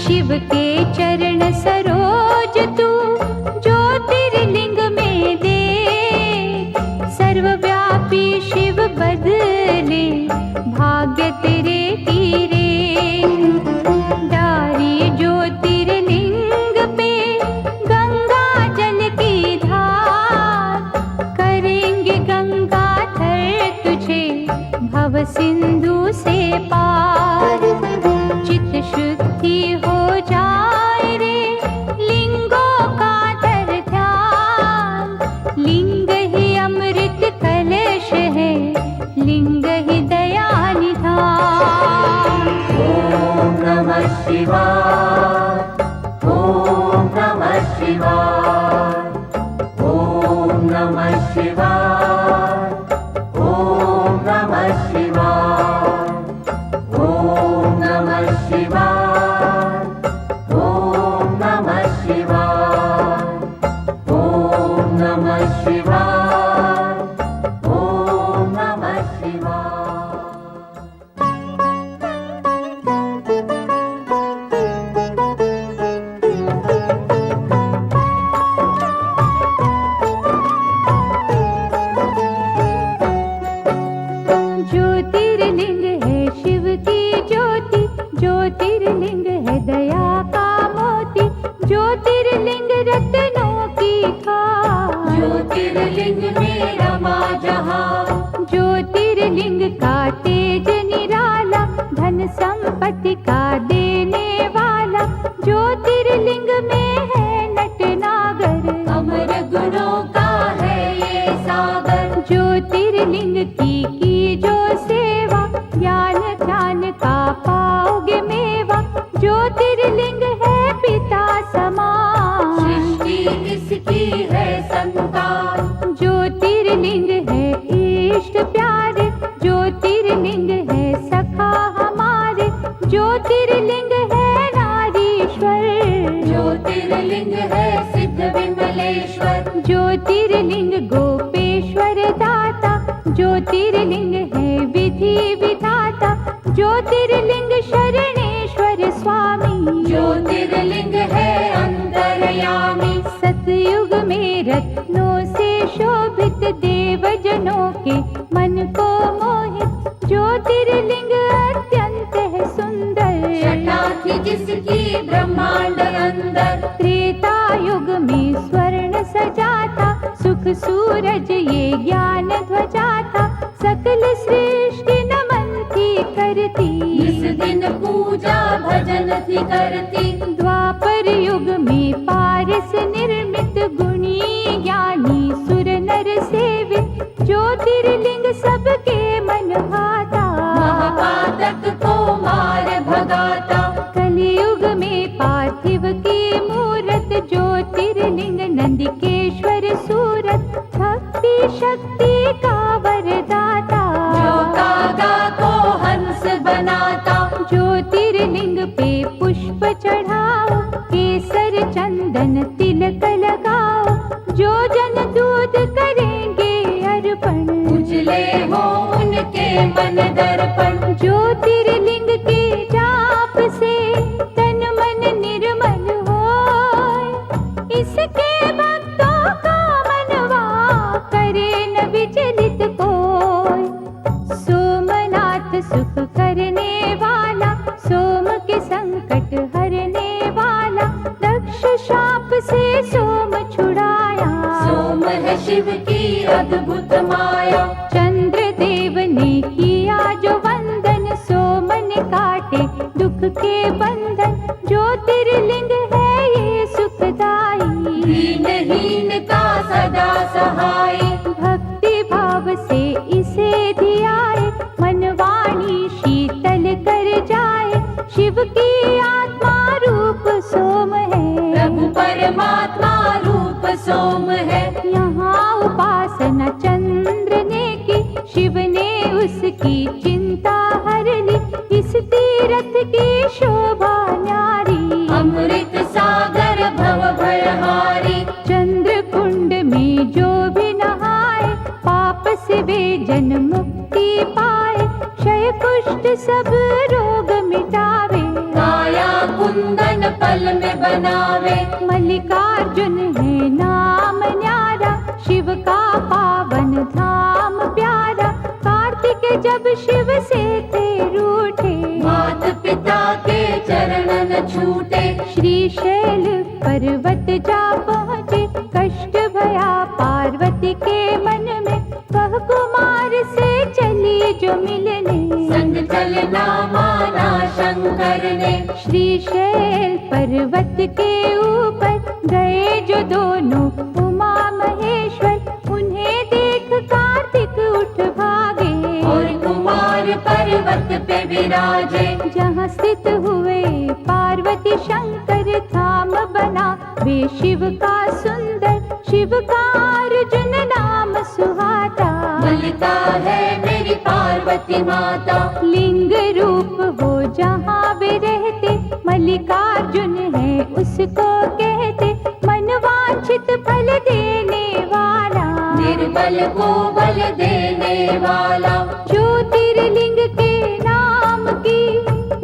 Speaker 5: शिव के चरण सरोज तू ज्योतिर्लिंग में दे। सर्वव्यापी शिव बदले भाग्य तेरे तीरे। डारी ज्योतिर्लिंग पे गंगा जल की धार। करेंगे गंगा थर तुझे भव सिंधु से पार। चित शुद्धि हो जाए रे, लिंगों का धर ध्यान। लिंग ही अमृत कलश है, लिंग ही दया निधान।
Speaker 4: ॐ नमः शिवाय, ॐ नमः शिवाय। ॐ नमः शिवाय, ॐ नमः शिवाय। ॐ नमः शिवाय, ॐ नमः शिवाय। ॐ नमः शिवाय, ॐ नमः शिवाय।
Speaker 5: ज्योतिर्लिंग है शिव की ज्योति। ज्योतिर्लिंग है दया का मोती। ज्योतिर्लिंग रत्नों की खान।
Speaker 4: ज्योतिर्लिंग में रमा जहाँ।
Speaker 5: ज्योतिर्लिंग का तेज निराला, धन संपत्ति का देने वाला। ज्योतिर्लिंग में है नटनागर,
Speaker 4: अमर गुणों का है ये सागर।
Speaker 5: ज्योतिर्लिंग की जो सेवा, ज्ञान ध्यान का पाओगे मेवा। ज्योतिर्लिंग है पिता समान,
Speaker 4: सृष्टि इसकी है संतान।
Speaker 5: ज्योतिर्लिंग है इष्ट प्यारे। ज्योतिर्लिंग है सखा हमारे। ज्योतिर्लिंग है नारीश्वर।
Speaker 4: ज्योतिर्लिंग है सिद्ध विमलेश्वर।
Speaker 5: ज्योतिर्लिंग गोपेश्वर दाता। ज्योतिर्लिंग है विधि विधाता। ज्योतिर्लिंग शरणेश्वर स्वामी।
Speaker 4: ज्योतिर्लिंग है अंतर्यामी।
Speaker 5: सतयुग में रत्नों से शोभित, देवजनों के मन को मोहित। ज्योतिर्लिंग अत्यंत है सुंदर,
Speaker 4: छटा थी जिसकी ब्रह्मांड अंदर।
Speaker 5: त्रेता में स्वर्ण सजाता, सुख सूरज ये ज्ञान ध्वजा था, सकल सृष्टि नमन थी करती,
Speaker 4: इस दिन पूजा भजन थी करती।
Speaker 5: द्वापर युग में पारस निर्मित, गुणी ज्ञानी सुर नर सेवित, ज्योतिर्लिंग सबके मन भाता,
Speaker 4: महापातक को मार भगाता।
Speaker 5: कलियुग में पार्थिव की मूरत, ज्योतिर्लिंग नंदिकेश्वर सूरत, भक्ति शक्ति का वरदाता,
Speaker 4: जो कागा को हंस बनाता।
Speaker 5: ज्योतिर्लिंग पे पुष्प चढ़ाओ, केसर चंदन तिलक लगाओ, जो जन दूध करेंगे अर्पण,
Speaker 4: उजले हो उनके मन दर्पण।
Speaker 5: ज्योतिर्लिंग के जाप से तन मन निर्मल होय, इसके भक्तों का मनवा करे न विचलित कोय। सोमनाथ सुख करने वाला, सोम के संकट हरने वाला, दक्ष शाप से सोम छुड़ाया,
Speaker 4: सोम है शिव की अद्भुत माया।
Speaker 5: चंद्र देव ने किया जो वंदन, सोम ने काटे दुख के बंधन, ज्योतिर्लिंग है ये सुखदाई,
Speaker 4: दीनहीन का सदा सहाय।
Speaker 5: भक्ति भाव से इसे धियाए, मन वाणी शीतल कर जाए, शिव की आत्मा रूप सोम है,
Speaker 4: प्रभु परमात्मा रूप सोम है।
Speaker 5: यहाँ उपासना चंद्र ने की, शिव ने उसकी चिंता हर ली, इस तीरथ की शोभा न्यारी,
Speaker 4: अमृत सागर भव भयहारी।
Speaker 5: चंद्र कुंड में जो भी नहाए, पाप से वे जन मुक्ति पाए, क्षय कुष्ठ सब रोग मिटावे,
Speaker 4: काया कुंदन पल में बनावे।
Speaker 5: मल्लिकार्जुन है नाम न्यारा, शिव का पावन धाम प्यारा, कार्तिक जब शिव से थे रूठे,
Speaker 4: मात पिता के चरणन छूटे।
Speaker 5: श्रीशैल पर्वत जा पहुँचे, कष्ट भया पार्वती के मन में, वह कुमार से चली जो मिलने,
Speaker 4: संग चलना माना शंकर ने।
Speaker 5: श्रीशैल पर्वत के ऊपर गए जो दोनों उमा महेश्वर, उन्हें देख कार्तिक उठ भागे,
Speaker 4: और कुमार पर्वत पे विराजे।
Speaker 5: जहाँ स्थित हुए पार्वती शंकर, धाम बना वे शिव का सुंदर, शिव का अर्जुन नाम सुहाता,
Speaker 4: मल्लिका है मेरी पार्वती माता।
Speaker 5: लिंग रूप वो जहाँ वे रहते, मल्लिकार्जुन है उसको कहते, मन वांछित फल देने वाला,
Speaker 4: निर्बल को बल देने वाला।
Speaker 5: ज्योतिर्लिंग के नाम की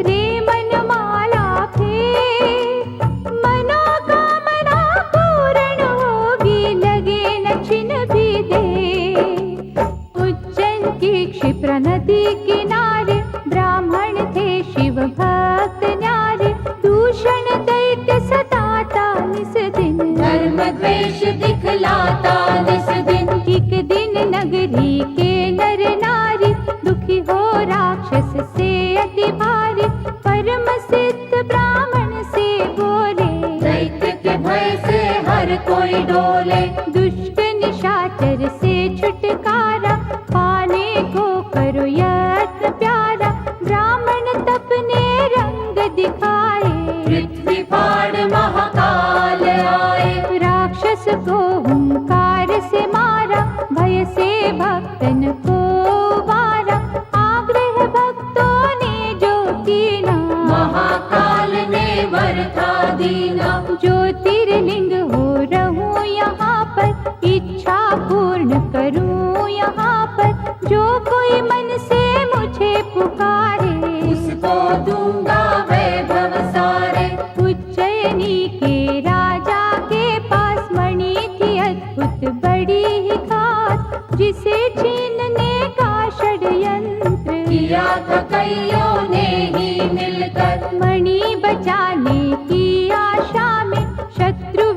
Speaker 5: रे मन माला फेर, मनोकामना पूर्ण होगी, लगे न छिन भी दे। उज्जैन की क्षिप्रा नदी किनारे, ब्राह्मण थे शिव भक्त न्यारे, दूषण दैत्य सताता निस दिन,
Speaker 4: धर्म द्वेष दिखलाता निस दिन।
Speaker 5: एक दिन नगरी के नर नारी, दुखी हो राक्षस से अति भारी, परम सिद्ध ब्राह्मण से बोले,
Speaker 4: दैत्य के भय से हर कोई डोले।
Speaker 5: दुष्ट निशाचर से छुटकारा, पाने को करो यत्न प्यारा, ब्राह्मण तपने रंग दिखाए,
Speaker 4: पृथ्वी फाड़ महाकाल आए।
Speaker 5: राक्षस को हुंकार से मारा, भय से भक्तन को वारा, आग्रह भक्तों ने जो कीना,
Speaker 4: महाकाल ने वर था दीना।
Speaker 5: ज्योतिर्लिंग हो रहूं यहाँ पर, इच्छा पूर्ण करूं यहाँ पर, जो कोई मन से मुझे पुकारे,
Speaker 4: उसको दूंगा वैभव सारे।
Speaker 5: उज्जैनी के राजा के पास मणि थी अद्भुत बड़ी ही खास, जिसे छीनने का षड्यंत्र
Speaker 4: किया था कईयों ने ही मिलकर।
Speaker 5: मणि बचाने की आशा में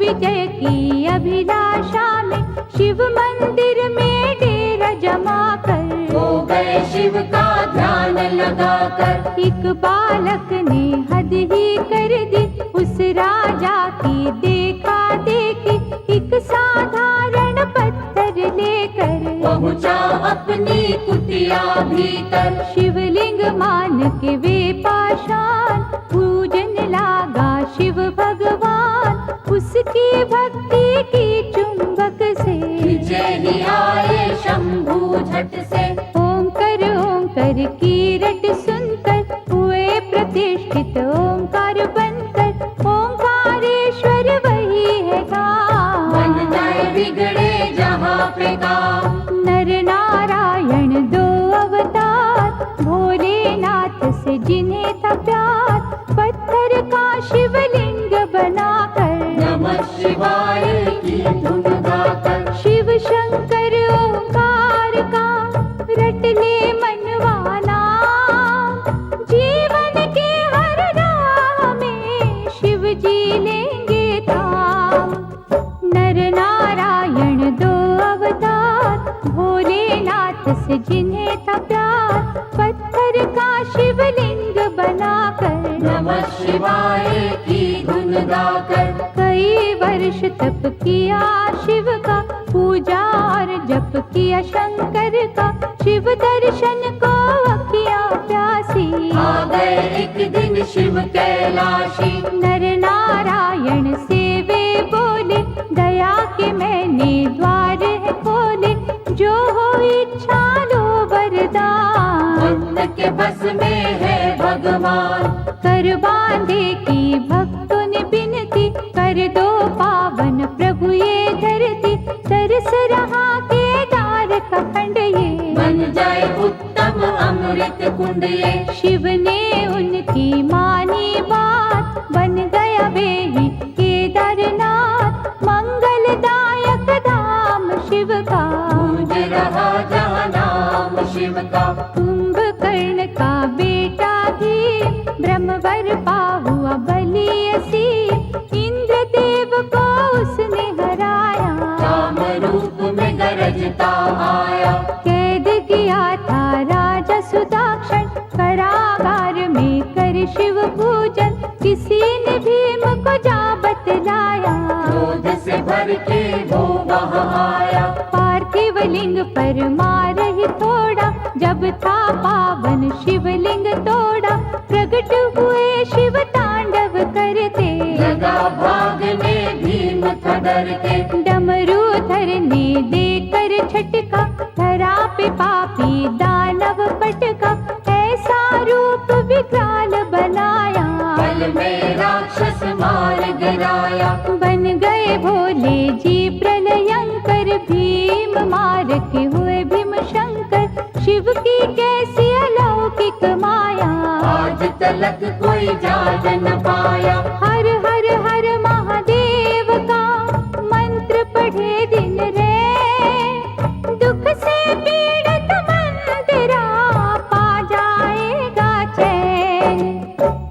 Speaker 5: विजय की अभिलाषा में शिव मंदिर में डेरा जमा कर
Speaker 4: हो गए शिव का ध्यान लगाकर।
Speaker 5: एक बालक ने हद ही कर दी उस राजा की देखा देखी, एक साधारण पत्थर लेकर
Speaker 4: पहुँचा अपनी कुटिया भीतर।
Speaker 5: शिवलिंग मान के वे पाषाण पूजन लागा शिव भगवान, उसकी भक्ति की चुंबक से
Speaker 4: विजय ही आए शंभू झट से।
Speaker 5: ओंकार की रट सुनकर हुए प्रतिष्ठित ओंकार बनकर, ओंकारेश्वर वही है काम।
Speaker 4: बन जाए बिगड़े जहाँ पे काम।
Speaker 5: नर नारायण दो अवतार, भोलेनाथ से जिन्हें था प्यार, पत्थर का शिवलिंग बनाकर
Speaker 4: नमः शिवाय की धुन गाकर।
Speaker 5: शिव शंकर ओंकार का रट ले मनवाना, जीवन के हर राह में शिव जी लेंगे थाम। नर नारायण दो अवतार, भोलेनाथ से जिन्हें था प्यार, पत्थर का शिवलिंग बनाकर
Speaker 4: नमः शिवाय की धुन गाकर।
Speaker 5: कई वर्ष तप किया शिव का, पूजा और जप किया शंकर का, शिव दर्शन को अखियां प्यासी।
Speaker 4: आ गए एक दिन शिव कैलाशी।
Speaker 5: नर नारायण से वे बोले, दया के मैंने द्वार है खोले, जो हो इच्छा लो वरदान।
Speaker 4: भक्त के बस में है भगवान।
Speaker 5: कर बांधे की भक्तों ने बिनती, कर दो पावन प्रभु ये धरती, तरस रहा केदार का खंड ये,
Speaker 4: बन जाए उत्तम अमृत कुंड ये।
Speaker 5: शिव ने उनकी मानी बात, बन गया वे ही केदारनाथ, मंगलदायक धाम शिव का।
Speaker 4: गूंज रहा जहाँ नाम शिव का।
Speaker 5: कुंभकर्ण का बेटा भी ब्रह्मवर पा हुआ बलियसी, इंद्रदेव को उसने हराया,
Speaker 4: काम रूप में गरजता आया।
Speaker 5: कैद किया था राजा सुदाक्षण, कारागार में कर शिव पूजन, किसी ने भीम को जा बतलाया,
Speaker 4: क्रोध से भर के वो वहाँ आया।
Speaker 5: पार्थिव लिंग पर मार ही थोड़ा, जब था पावन शिवलिंग तोड़ा, प्रकट हुए शिव तांडव करते,
Speaker 4: लगा भागने भीम था डरते।
Speaker 5: डमरूधर ने देकर छटका, धरा पे पापी दानव पटका, ऐसा रूप विकराल बनाया,
Speaker 4: पल में राक्षस मार गिराया।
Speaker 5: बन गए भोले जी प्रलयंकर, भीम मार के हुए भीम शंकर, शिव की कैसी अलौकिक माया,
Speaker 4: आज तलक कोई जान न पाया।
Speaker 5: हर हर हर महादेव का मंत्र पढ़े दिन रे, दुख से पीड़ित मन तेरा पा जाएगा चैन।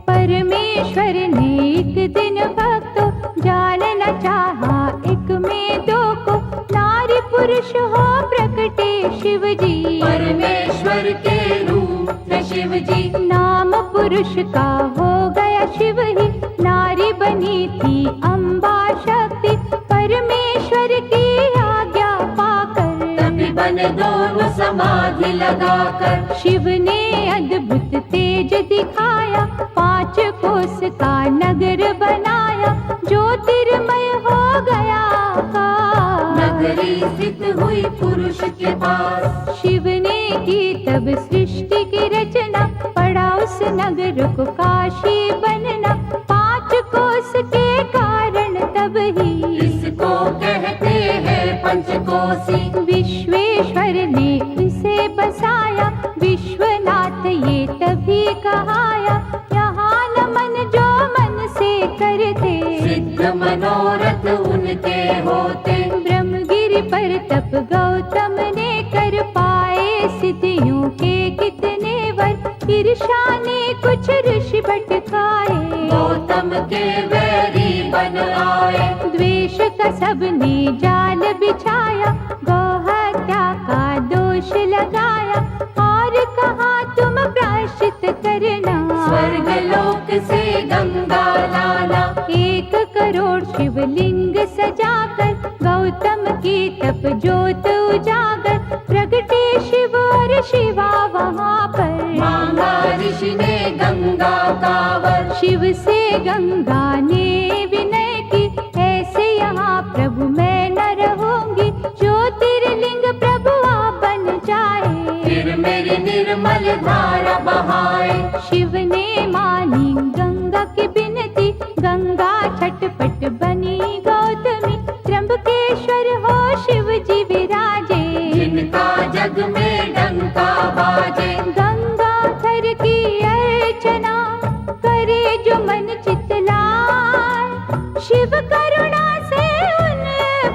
Speaker 5: परमेश्वर ने एक दिन भक्तों जानना चाहा, एक में दो को, नारी पुरुष हो प्रकटे शिव जी,
Speaker 4: परमेश्वर के रूप में शिव जी।
Speaker 5: नाम पुरुष का हो गया शिव ही, नारी बनी थी अम्बा शक्ति, परमेश्वर की आज्ञा पाकर
Speaker 4: तभी बने दोनों समाधि लगाकर।
Speaker 5: शिव ने अद्भुत तेज दिखाया, 5 कोस का नगर बनाया, ज्योतिर्मय हो गया आकाश।
Speaker 4: नगरी स्थित हुई पुरुष के पास।
Speaker 5: शिव ने की तब सृष्टि की रचना, पड़ा उस नगर को काशी बनना, 5 कोस के कारण तब ही
Speaker 4: इसको कहते हैं पंचकोसी।
Speaker 5: विश्वेश्वर ने इसे बसाया, विश्वनाथ ये तभी कहाया, यहाँ नमन जो मन से करते,
Speaker 4: सिद्ध मनोरथ उनके होते।
Speaker 5: ब्रह्मगिरि पर तप गौतम ने कर पाए, सिद्धियों के कितने वर, ईर्षा ने कुछ ऋषि भटकाए,
Speaker 4: गौतम के वैरी बन आए। आए।
Speaker 5: द्वेष का सबने जाल बिछाया, गौ हत्या का दोष लगाया, और कहा तुम प्रायश्चित करना।
Speaker 4: स्वर्ग लोक से गंगा लाना,
Speaker 5: 1 करोड़ शिवलिंग सजाकर, गौतम की तप ज्योत उजागर, प्रगटे शिव और शिवा वहाँ पर।
Speaker 4: मांगा ऋषि ने गंगा कावर,
Speaker 5: शिव से गंगा ने विनय की, ऐसे यहाँ प्रभु मैं न रहूंगी, ज्योतिर्लिंग प्रभु आप बन जाए।
Speaker 4: फिर मेरी निर्मल धारा बहाए।
Speaker 5: शिव ने मानी गंगा की बिनती, गंगा छटपट बनी गौतमी, त्र्यंबकेश्वर हो शिव जी विराजे।
Speaker 4: जिनका जग में डंका बाजे,
Speaker 5: गंगाधर की अर्चना करे जो मन चितलाए, शिव करुणा से उन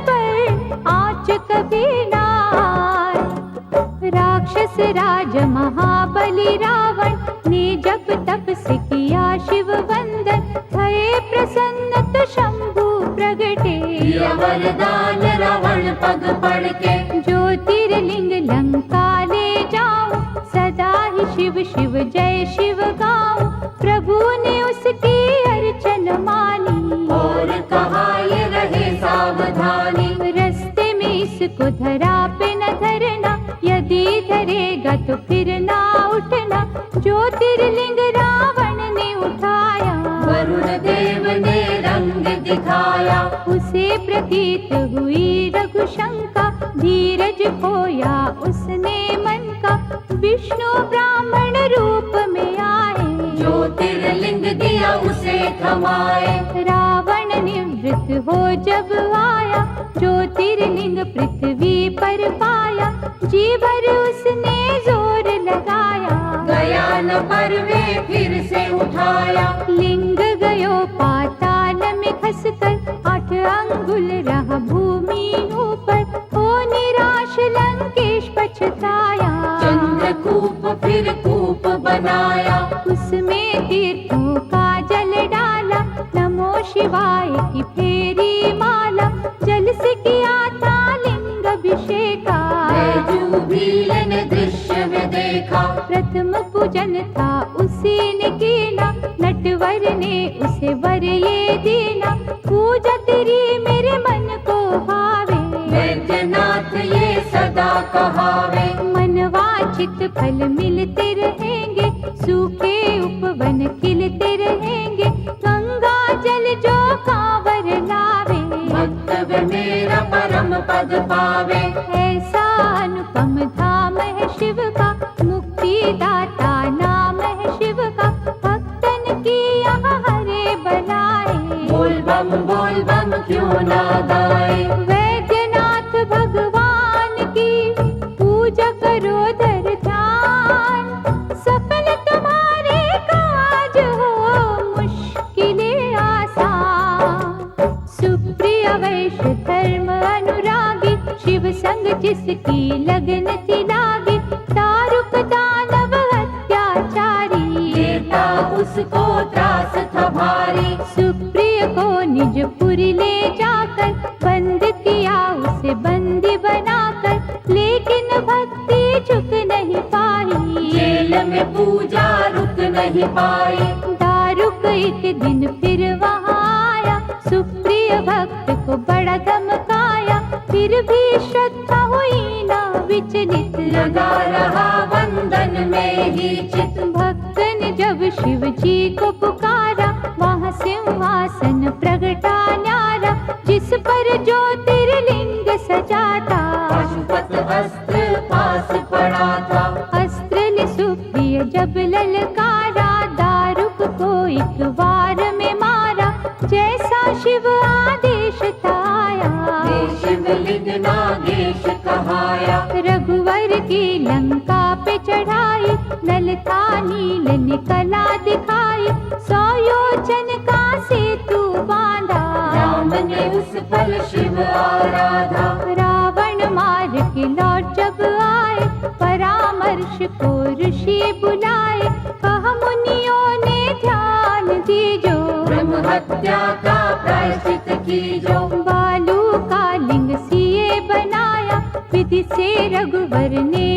Speaker 5: पर आँच कभी ना आए। राक्षस राज महाबली रावण ने जब तप से किया शिव वंदन, भये प्रसन्न तो शंभु प्रगटे।
Speaker 4: दिया वरदान रावण पग पड़ के,
Speaker 5: ज्योतिर्लिंग लंका ले जाऊं, सदा ही शिव शिव जय शिव गाऊं, प्रभु ने उसकी अर्चन मानी।
Speaker 4: और कहा ये रहे सावधानी,
Speaker 5: रस्ते में इसको धरा पे न धरना, यदि धरेगा तो फिर ना उठना, ज्योतिर्लिंग रावण ने उठाया।
Speaker 4: वरुण देव ने रंग दिखाया,
Speaker 5: उसे प्रतीत हुई रघुशंका, धीरज खोया उसने मन का, विष्णु ब्राह्मण रूप में आए।
Speaker 4: ज्योतिर्लिंग दिया उसे थमाए।
Speaker 5: रावण निवृत्त हो जब आया, ज्योतिर्लिंग पृथ्वी पर पाया, जी भर उसने जोर लगाया।
Speaker 4: गया न परवे फिर से उठाया,
Speaker 5: लिंग गयो पाताल में खसकर, 8 अंगुल रहा भूमि ऊपर, हो निराश लंकेश पछताया।
Speaker 4: चंद्रकूप फिर कूप बनाया,
Speaker 5: उसमें तीर्थों का जल डाला, नमो शिवाय की फेरी माला, जल से किया था लिंग अभिषेका।
Speaker 4: बैजू भील ने दृश्य में देखा,
Speaker 5: प्रथम पूजन था उसी ने कीना, नटवर ने उसे वर ये दीना, पूजा तेरी मेरे मन को भावे।
Speaker 4: वैद्यनाथ ये सदा कहावे,
Speaker 5: मनवांछित फल मिलते रहेंगे, सूखे उपवन खिलते रहेंगे, गंगा जल जो कांवर लावे।
Speaker 4: भक्त वे मेरा परम पद पावे।
Speaker 5: ऐसा अनुपम धाम है शिव का, मुक्तिदाता नाम है शिव का, भक्तन की यहाँ हरे बनाए।
Speaker 4: बोल बम क्यों ना गाए,
Speaker 5: वैद्यनाथ भगवान की पूजा करो धर ध्यान, सफल तुम्हारे काज हो मुश्किलें आसान। सुप्रिय वैश्य धर्म अनुरागी, शिव संग जिसकी लगन थी लागी, दारुक दानव अत्याचारी,
Speaker 4: देता उसको त्रास था भारी।
Speaker 5: सुप्रिय को निज पुरी ले जाकर, बंद किया उसे बंदी बनाकर, लेकिन भक्ति झुक नहीं पाई।
Speaker 4: जेल में पूजा रुक नहीं पाई,
Speaker 5: दारुक एक दिन फिर वहाँ आया, सुप्रिय भक्त को बड़ा धमकाया, फिर भी श्रद्धा हुई ना विचलित,
Speaker 4: लगा रहा वंदन में ही चित।
Speaker 5: भक्त ने जब शिव जी को पुकारा, वहाँ सिंहासन प्रगटा न्यारा, जिस पर ज्योतिर्लिंग सजा था।
Speaker 4: पशुपत अस्त्र पास पड़ा था,
Speaker 5: अस्त्र ले सुप्रिय जब ललकारा, दारुक को एक वार में मारा, जैसा शिव आदेश था आया।
Speaker 4: शिवलिंग नागेश कहाया,
Speaker 5: रघुवर की लंका पे चढ़ाई, नल था नील ने कला दिखाई, 100 योजन का सेतु बांधा।
Speaker 4: राम ने उस पल शिव आराधा,
Speaker 5: रावण मार के लौट जब आए, परामर्श को ऋषि बुलाए, कहा मुनियों ने ध्यान दीजो,
Speaker 4: ब्रह्म हत्या का प्रायश्चित की जो
Speaker 5: बालू का लिंग सिए बनाया, विधि से रघुवर ने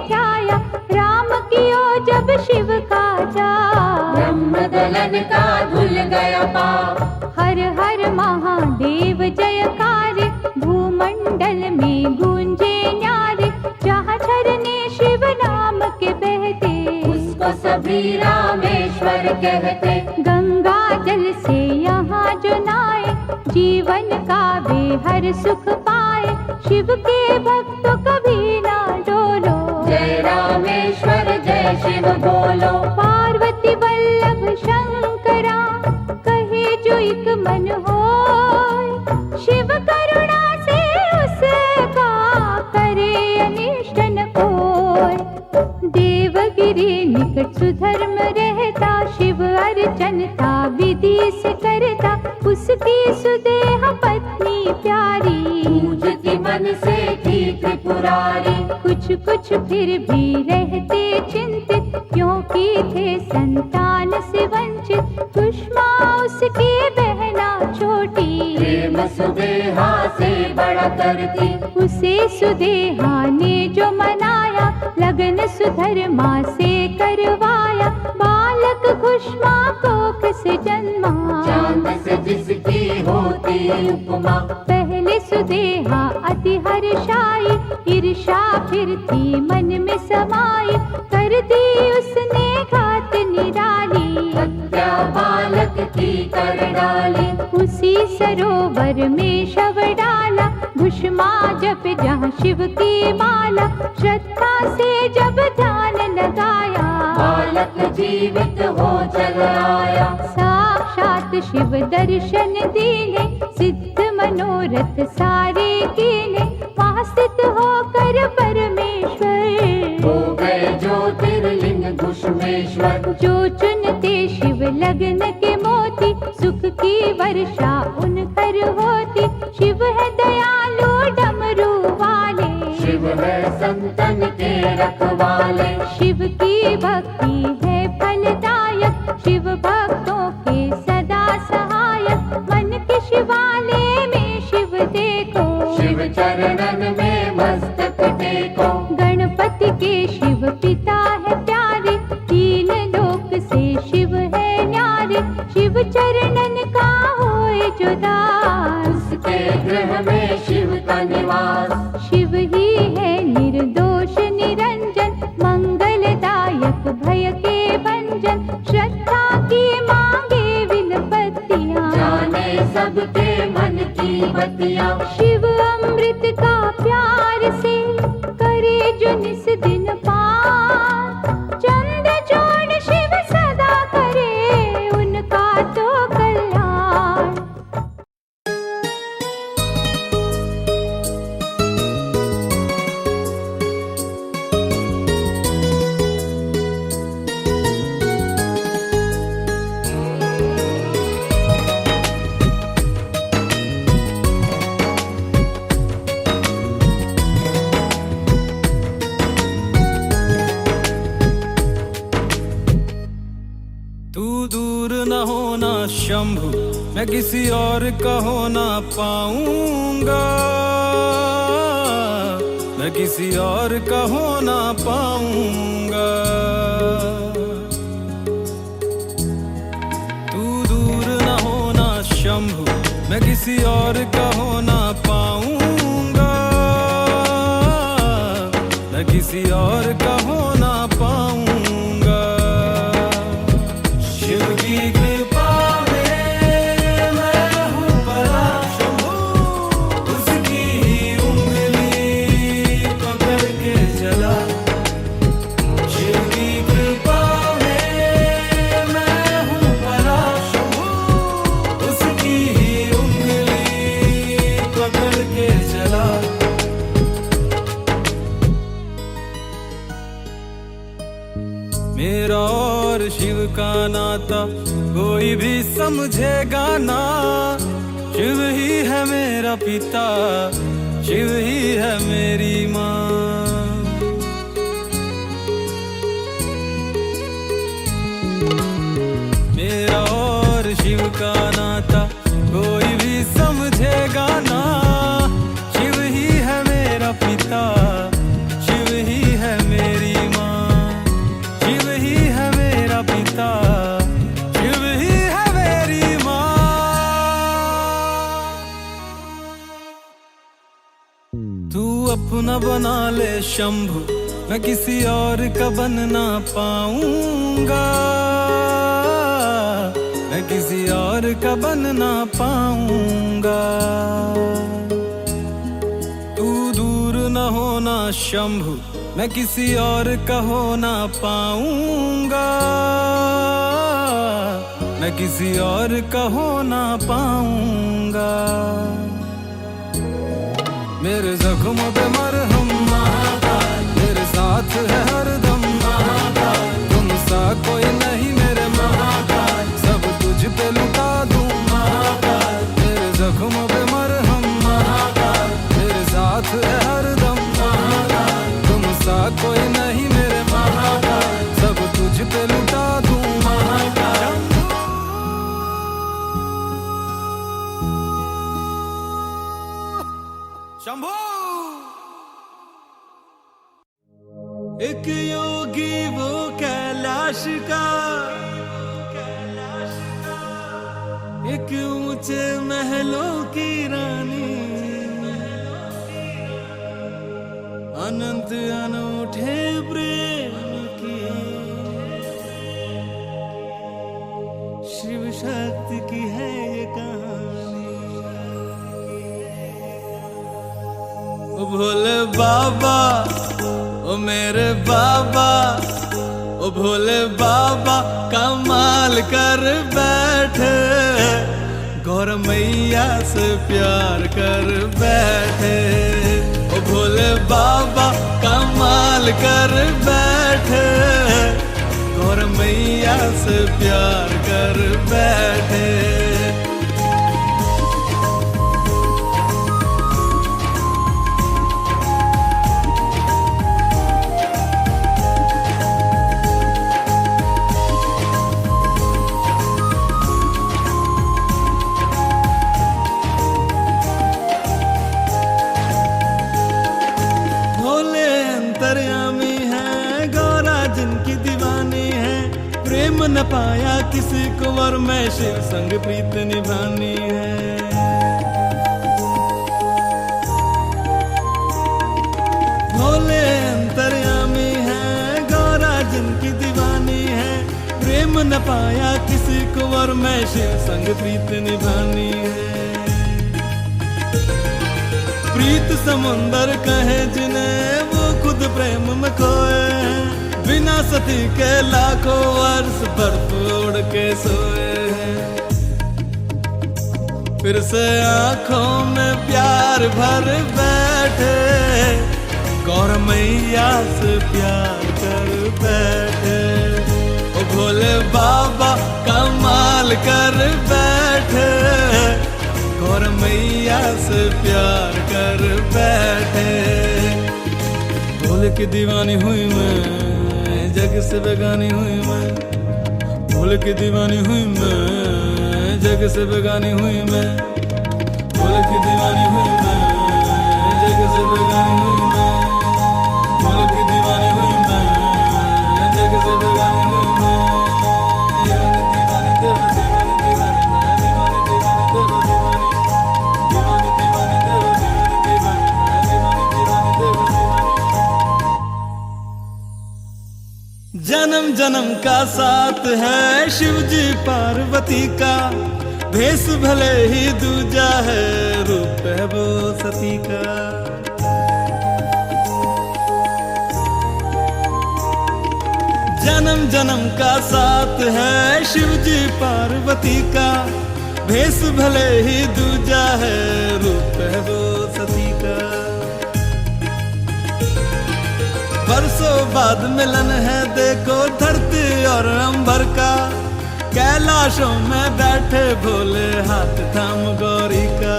Speaker 5: ध्याया। राम कियो जब शिव का जाप,
Speaker 4: ब्रह्म दलन का धुल गया पाप।
Speaker 5: हर हर महादेव जयकार, भूमंडल में गूंजे न्यारे। जहाँ झरने शिव नाम के बहते,
Speaker 4: उसको सभी रामेश्वर कहते।
Speaker 5: गंगा जल से यहाँ जो नहाए, जीवन का वे हर सुख पाए। शिव के भक्तों कभी ना डोलो,
Speaker 4: जय रामेश्वर जय शिव बोलो।
Speaker 5: पार्वती वल्लभ शंकरा, कहे जो एक मन होय। शिव करुणा से उसका करे अनिष्ट न कोय। देवगिरी निकट सुधर्म रहता, शिव अर्चनता विधि से करता। उसकी सुदेह पत्नी प्यारी,
Speaker 4: पूजती मन से थी त्रिपुरारी।
Speaker 5: कुछ कुछ फिर भी रहते चिंतित, क्योंकि थे संतान से वंचित। कुष्मा उसकी बहना छोटी,
Speaker 4: प्रेम सुदेहा से बड़ा करती।
Speaker 5: उसे सुदेहा ने जो मनाया, लगन सुधर्मा से करवाया। बालक कुष्मा कोख से जन्मा,
Speaker 4: चांद से जिसकी होती उपमा।
Speaker 5: पहले सुदेहा अति हर्षाई, ईर्षा फिर थी मन में समाई। कर दी उसने घात निराली,
Speaker 4: हत्या बालक की कर डाली।
Speaker 5: उसी सरोवर में शव डाला। भुष्मा जप जहाँ शिव की माला, श्रद्धा से जब ध्यान लगाया।
Speaker 4: बालक जीवित हो चल आया।
Speaker 5: साक्षात शिव दर्शन दीने, सिद्ध मनोरथ सारे कीने। वहाँ स्थित होकर परमेश्वर,
Speaker 4: हो गए ज्योतिर्लिंग घुष्मेश्वर।
Speaker 5: जो चुनते शिव लगन के मोती, सुख की वर्षा उन पर होती। शिव है दयालु डमरू वाले,
Speaker 4: शिव है संतन के रखवाले।
Speaker 5: शिव की भक्ति है फलदायक, शिव भक्तों के सदा सहायक। मन के शिवालय में शिव देखो,
Speaker 4: शिव चरणन में मस्तक टेको।
Speaker 5: गणपति के शिव पिता है प्यारे, तीन लोक से शिव है न्यारे। शिव चरणन का होए जो दास,
Speaker 4: उसके गृह में शिव का निवास।
Speaker 5: शिव ही है निर्दोष निरंजन, मंगलदायक भय के भंजन। श्रद्धा की मांगे विनपतियाँ,
Speaker 4: जाने सबके मन की बतिया।
Speaker 5: शिव अमृत का प्यार से करे जो निस दिन पार। चंद जोड़ शिव सदा करे, उनका तो कल्याण।
Speaker 6: तू दूर न होना शंभु, मैं किसी और का हो ना पाऊंगा। मैं किसी और का हो ना पाऊंगा। तू दूर न होना शंभु, मैं किसी और का हो ना पाऊंगा। मैं किसी और का हो ना पाऊंगा। शिव की कृपा में मैं हूँ परा शंभु, उसकी ही उंगली पकड़ के चला। शिव की कृपा में मैं हूँ परा शंभु, उसकी ही उंगली पकड़ के चला। मेरा और शिव का नाता कोई भी समझेगा ना। शिव ही है मेरा पिता, शिव ही है मेरी माँ। मेरा और शिव का नाता कोई भी समझेगा तू अपना बना ले शंभु, मैं किसी और का बन ना पाऊंगा, मैं किसी और का बन ना पाऊंगा। तू दूर न होना शंभु, मैं किसी और का हो ना पाऊंगा, मैं किसी और का हो ना पाऊंगा। मेरे जख्मों पे मरहम महाकाल, मेरे साथ है हरदम महाकाल, तुम सा कोई नहीं मेरे महाकाल, सब तुझ पे लुटा दूं महाकाल। मेरे जख्मों पे मरहम महाकाल, मेरे साथ है हरदम महाकाल, तुम सा कोई नहीं मेरे महाकाल, सब तुझ पे लुटा दूं महाकाल। शंभू। एक योगी वो कैलाश का, एक ऊंचे महलों की रानी, अनंत अनूठे प्रेम की, शिव शक्ति की है ये कहानी। ओ भोले बाबा, ओ मेरे बाबा, ओ भोले बाबा कमाल कर बैठे, गौर मैया से प्यार कर बैठे। ओ भोले बाबा कमाल कर बैठे, गौर मैया से प्यार कर बैठे। न पाया किसी को और मैं शिव संग प्रीत निभानी है। भोले अंतर्यामी है, गौरा जिनकी दीवानी है, प्रेम न पाया किसी को और मैं शिव संग प्रीत निभानी है। प्रीत समुंदर कहे जिन्हें वो खुद प्रेम में खोए, बिना सती के लाखों वर्ष बर्फ ओढ़ के सोए हैं। फिर से आंखों में प्यार भर बैठे, गौर मैया से प्यार कर बैठे। ओ भोले बाबा कमाल कर बैठे, गौर मैया से प्यार कर बैठे। भोले की दीवानी हुई मैं, जग से बेगानी हुई मैं, भोले की दीवानी हुई मैं, जग से बेगानी हुई मैं, भोले की दीवानी हुई मैं, जग से बेगानी हुई मैं, भोले की दीवानी हुई मैं, जग से बेगानी हुई मैं। दीवानी दीवानी देव दीवानी दीवानी मैं, दीवानी दीवानी देव दीवानी, दीवानी दीवानी देव दीवानी दीवानी मैं, दीवानी दीवानी देव दीवानी। जन्म जन्म का साथ है शिव जी पार्वती का, भेष भले ही दूजा है, रूप है वो सती का। जन्म जन्म का साथ है शिव जी पार्वती का, भेष भले ही दूजा है, रूप है वो सती का। बरसों बाद मिलन है देखो धरती और अंबर का, कैलाशों में बैठे भोले हाथ थाम गौरी का।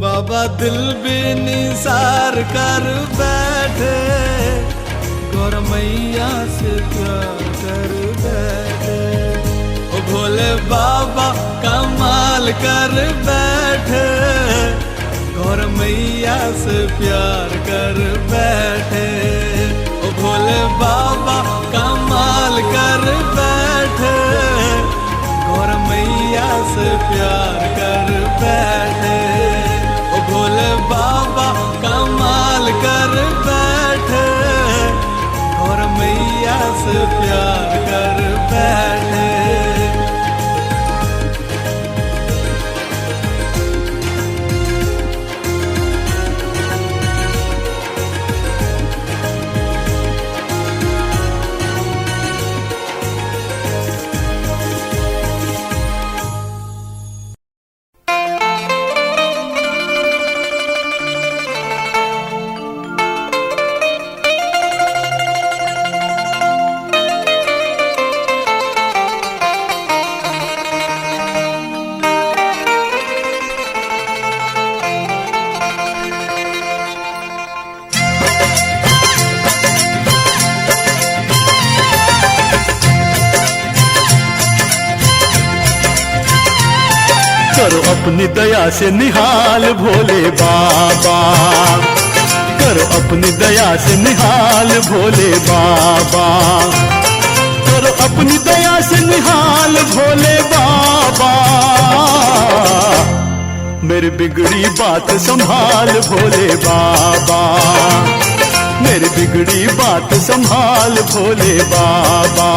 Speaker 6: बाबा दिल भी निसार कर बैठे, गौर मैया से प्यार कर बैठे। ओ भोले बाबा कमाल कर बैठे, गौर मैया से प्यार कर बैठे। ओ भोले बाबा कमाल कर बैठे, गौर मैया से प्यार कर बैठे। ओ भोले कर बैठे और मैया से प्यार कर बैठे।
Speaker 7: करो अपनी दया से निहाल भोले बाबा, करो अपनी दया से निहाल भोले बाबा, करो अपनी दया से निहाल भोले बाबा। मेरी बिगड़ी बात संभाल भोले बाबा, मेरी बिगड़ी बात संभाल भोले बाबा।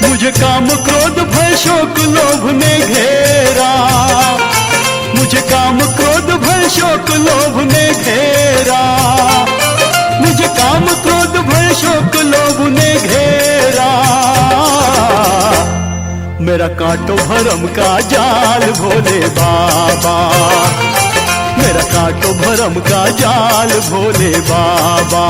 Speaker 7: मुझे काम क्रोध भय शोक लोभ ने घेरा, मुझे काम क्रोध भय शोक लोभ ने घेरा, मुझे काम क्रोध भय शोक लोभ ने घेरा। मेरा काटो भरम का जाल भोले बाबा, मेरा काटो भरम का जाल भोले बाबा।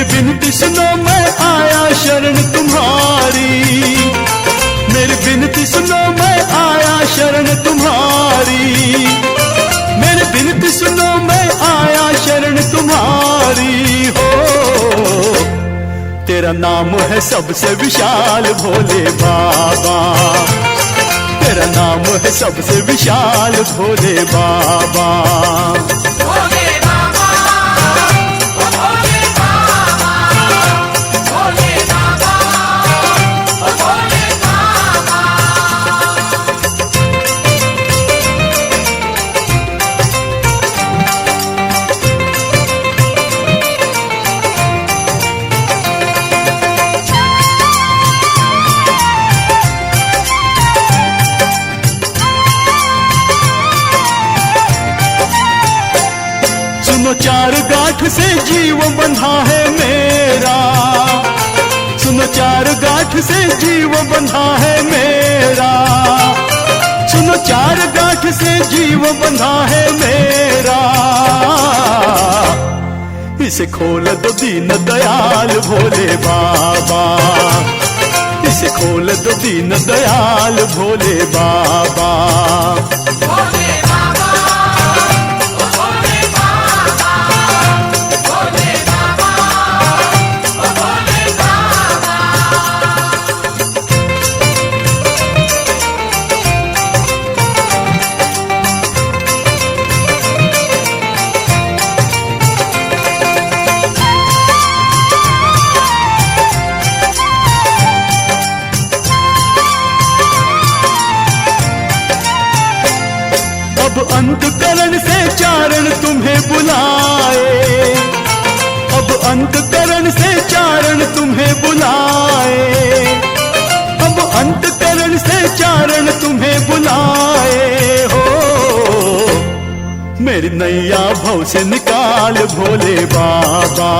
Speaker 7: बिनती सुनो मैं आया शरण तुम्हारी, मेरी बिनती सुनो मैं आया शरण तुम्हारी, मेरी बिनती सुनो मैं आया शरण तुम्हारी हो। तेरा नाम है सबसे विशाल भोले बाबा, तेरा नाम है सबसे विशाल भोले बाबा। सुनो चार गांठ से जीव बंधा है मेरा, सुनो चार गांठ से जीव बंधा है मेरा, सुनो चार गांठ से जीव बंधा है मेरा। इसे खोल दो दीन दयाल भोले बाबा, इसे खोल दो दीन दयाल भोले बाबा। अब अंतकरण से चारण तुम्हें बुलाए, अब अंतकरण से चारण तुम्हें बुलाए, अब अंतकरण से चारण तुम्हें बुलाए हो। मेरी नैया भव से निकाल भोले बाबा,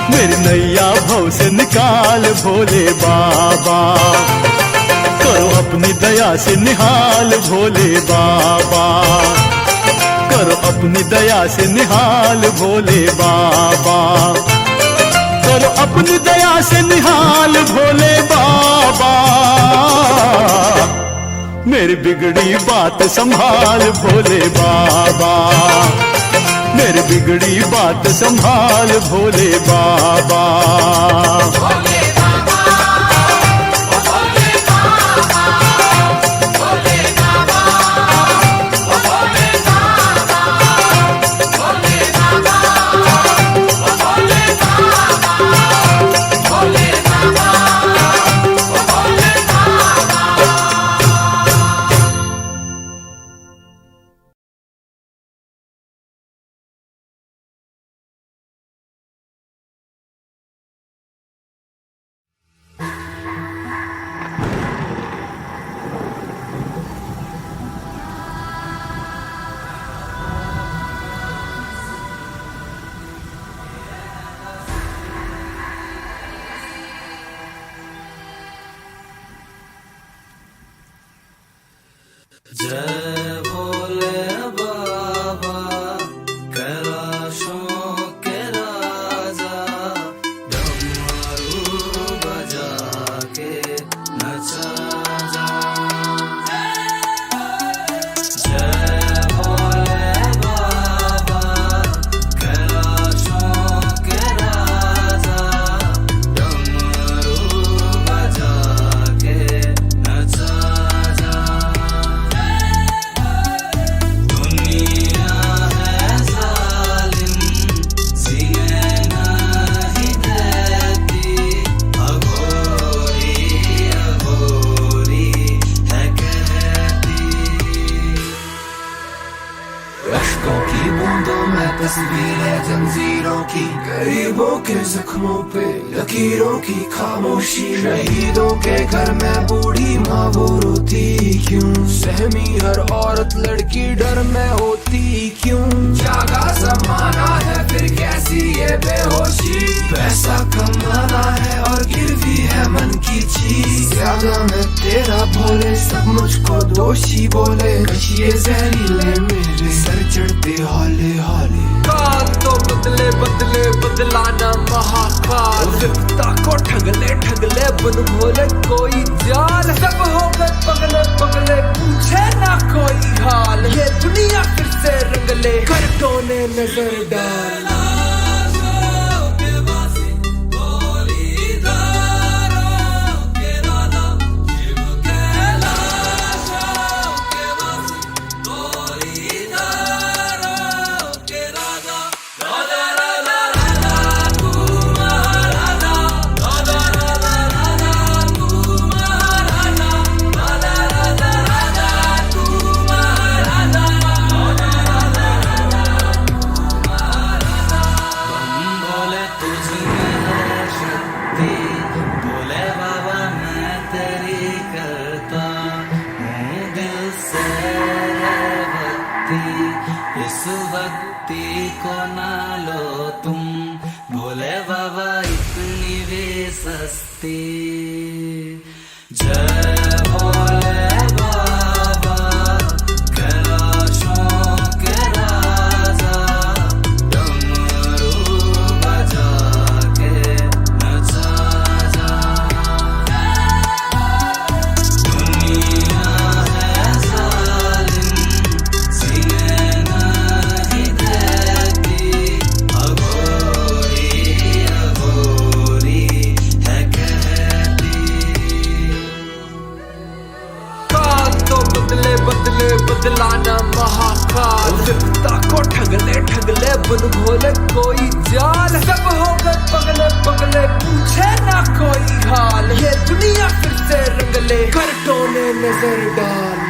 Speaker 7: मेरी नैया भव से निकाल भोले बाबा, करो अपनी दया से निहाल भोले बाबा, करो अपनी दया से निहाल भोले बाबा, करो अपनी दया से निहाल भोले बाबा, मेरी बिगड़ी बात संभाल भोले बाबा, मेरी बिगड़ी बात संभाल भोले बाबा।
Speaker 6: जय भोले बाबा कैलाशों के राजा, डमरू बजा के नचा जा। जय भोले बाबा कैलाशों के राजा, डमरू बजा के नचा जा। दुनिया है जालिम जिए नहीं देती, अघोरी अघोरी है कहती।
Speaker 8: अश्कों की बूंदों में तस्वीरें जंजीरों की, गरीबों के जख्मों पे लकीरों की खामोशी, शहीदों के घर में बूढ़ी माँ वो रोती क्यों, सहमी हर औरत लड़की डर में होती क्यों, जागा जमाना है फिर कैसी ये बेहोशी, पैसा कमाना है और गिरवी है मन की चीज, ज्यादा मैं तेरा भोले सब मुझको दोषी बोले, कशिए जहरीले मेरे सर चढ़ते हाले हाले। काल तो बदले बदले बदलाना महाकाल, विपता को ठगले ठगले बन भोले कोई जाल, सब हो गए पगले पगले पूछे ना कोई हाल, ये दुनिया फिर से रंगले कर टोने नजर डाल।
Speaker 6: भोले बाबा मैं तेरी करता हूँ दिल से भक्ति, इस भक्ति को ना लो तुम भोले बाबा इतनी भी सस्ती। जय भोले बाबा कैलाशों के राजा, डमरू बजा के नचा जा। दुनिया है जालिम जिए नहीं देती, अघोरी अघोरी है कहती। काल तो बदले बदले बदलाना महाकाल, विपता को ठगले ठगले बन भोले कोई जाल, सब हो गए पगले पगले पूछे ना कोई हाल, ये दुनिया फिर से रंगले कर टोने नजर डाल।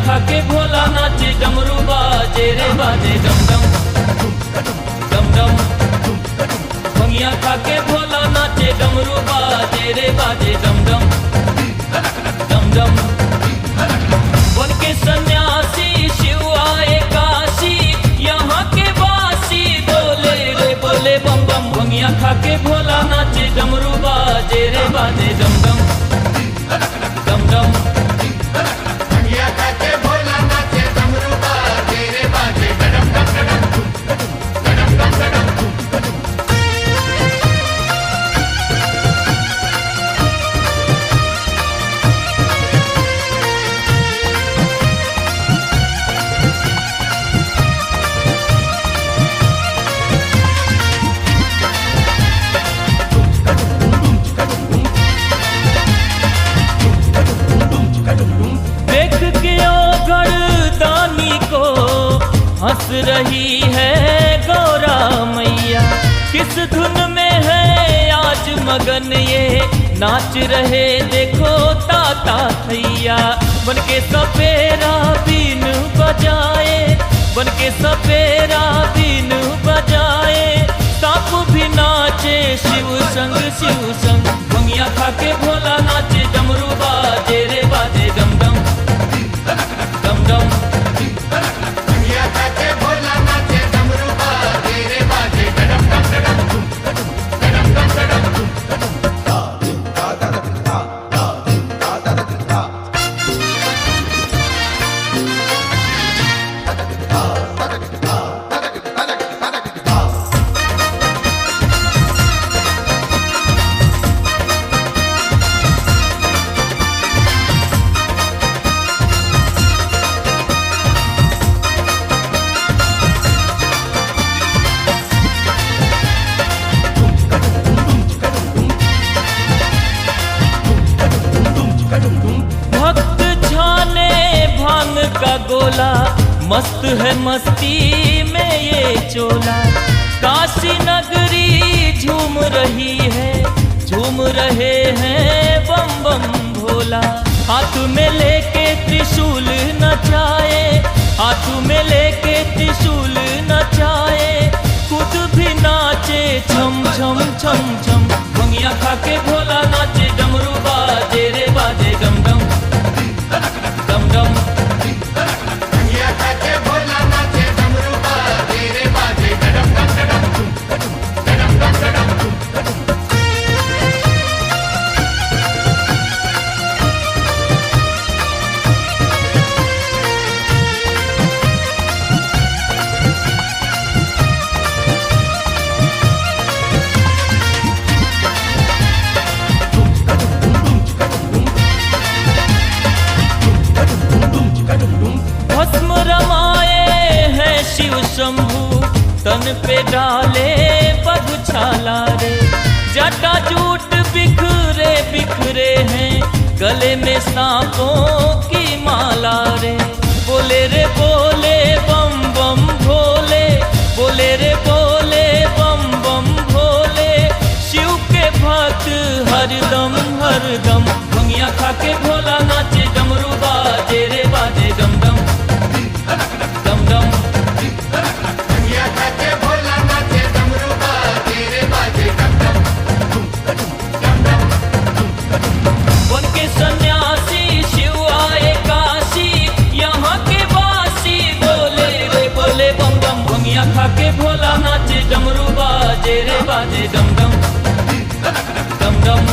Speaker 9: खाके भोला नाचे डमरू बाजे रे बाजे डम डम डम डम भंगिया खाके भोला नाचे डमरू बाजे रे बाजे डम डम डम डम बन के सन्यासी शिव आए काशी यहाँ के वासी बोले रे बोले बम बम भंगिया खाके भोला नाचे डमरू बाजे रे बाजे डम डम डम डम हंस रही है गौरा मैया, किस धुन में है आज मगन ये, नाच रहे देखो ताता थैया। बन के सपेरा बीन बजाए, बन के सपेरा बीन बजाए, सांप भी नाचे शिव संग शिव संग। भंगिया खाके भोला नाचे डमरू बाजे रे बाजे डम डम डम डम। भक्त छाने भांग का गोला, मस्त है मस्ती में ये चोला। काशी नगरी झूम रही है, झूम रहे हैं बम बम भोला। हाथ में लेके त्रिशूल नचाए, हाथ में लेके त्रिशूल नचाए, खुद भी नाचे छम छम छम छम। भंगिया खाके भोला नाचे डमरू बाजे रे बाजे डम डम डम डम। भस्म रमाए हैं शिव शंभू, तन पे डाले बधुछाला रे। जटा जूट बिखरे बिखरे हैं, गले में सांपों की माला रे। बोले रे बोले बम बम भोले, बोले रे बोले बम बम भोले। शिव के भक्त हरदम हरदम। भंगिया खाके भोला नाचे डमरू बाजे रे बाजे डम डम डम डम। भंगिया खाके भोला खा के भोला नाचे डमरू बाजे रे बाजे डम डम डम डम।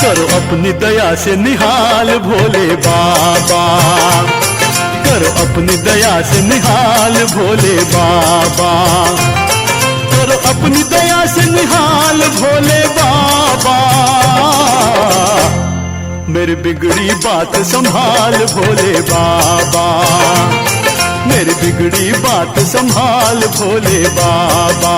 Speaker 7: करो अपनी दया से निहाल भोले बाबा, करो अपनी दया से निहाल भोले बाबा, करो अपनी दया से निहाल भोले बाबा। मेरी बिगड़ी बात संभाल भोले बाबा, मेरी बिगड़ी बात संभाल भोले बाबा।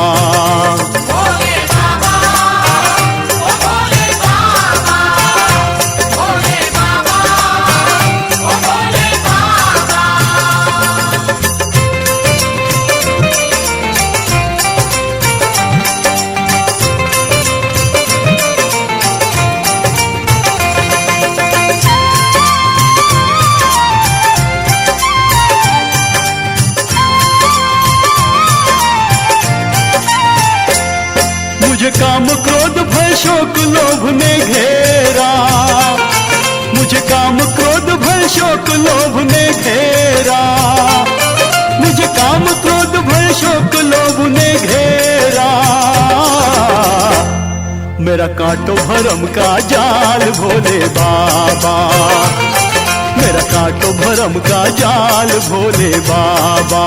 Speaker 7: मुझे काम क्रोध भय शोक लोभ ने घेरा, मुझे काम क्रोध भय शोक लोभ ने घेरा, मुझे काम क्रोध भय शोक लोभ ने घेरा। मेरा काटो भरम का जाल भोले बाबा, मेरा काटो भरम का जाल भोले बाबा।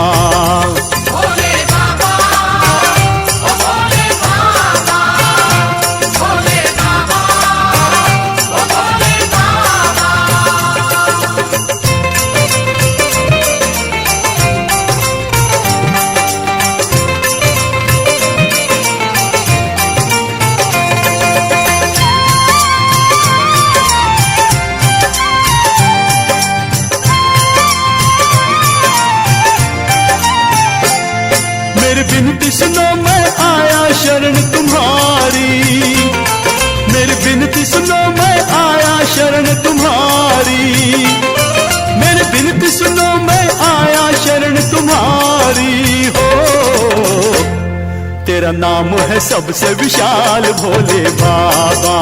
Speaker 7: मेरी बिनती सुनो मैं आया शरण तुम्हारी, मेरी बिनती सुनो मैं आया शरण तुम्हारी, मेरी बिनती सुनो मैं आया शरण तुम्हारी। हो तेरा नाम है सबसे विशाल भोले बाबा,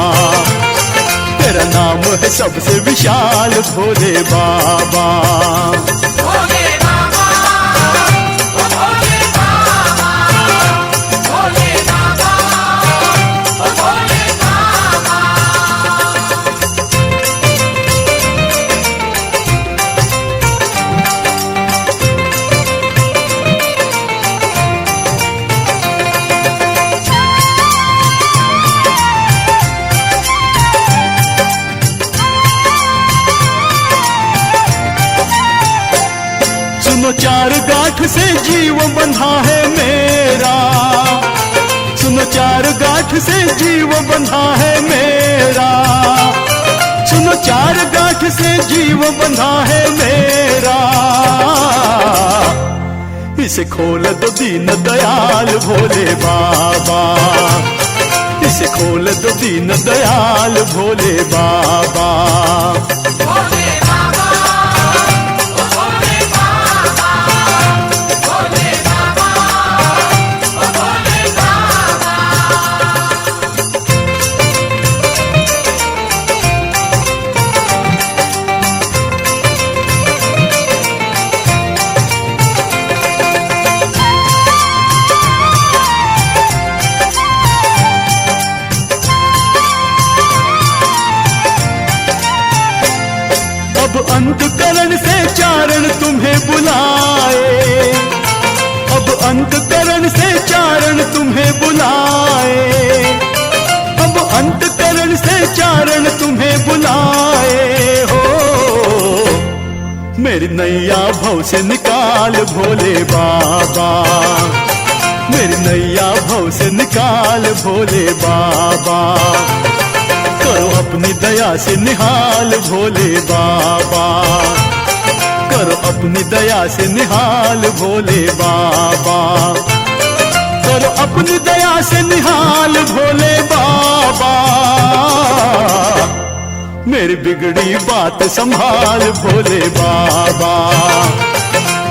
Speaker 7: तेरा नाम है सबसे विशाल भोले बाबा। सुनो चार गांठ से जीव बंधा है मेरा, सुनो चार गांठ से जीव बंधा है मेरा, सुनो चार गांठ से जीव बंधा है मेरा। इसे खोल दो दीन दयाल भोले बाबा, इसे खोल दो दीन दयाल भोले बाबा। अब अंतकरण से चारण तुम्हें बुला चरण से चारण तुम्हें बुलाए हो। मेरी नैया भव से निकाल भोले बाबा, मेरी नैया भव से निकाल भोले बाबा। करो अपनी दया से निहाल भोले बाबा, करो अपनी दया से निहाल भोले बाबा, करो अपनी दया से निहाल भोले बाबा। मेरी बिगड़ी बात संभाल भोले बाबा,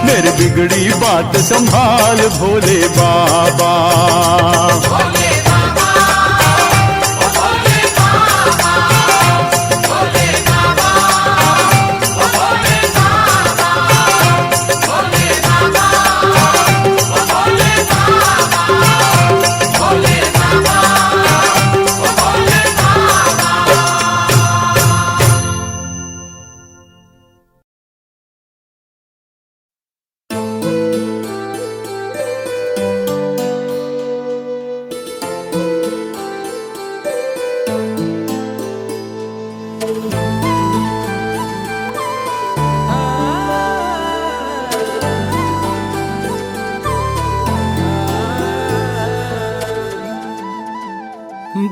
Speaker 7: मेरी बिगड़ी बात संभाल भोले बाबा।
Speaker 8: भोले बाबा, ओ भोले बाबा, भोले बाबा, ओ भोले बाबा, भोले बाबा, ओ भोले बाबा, भोले बाबा, ओ भोले बाबा।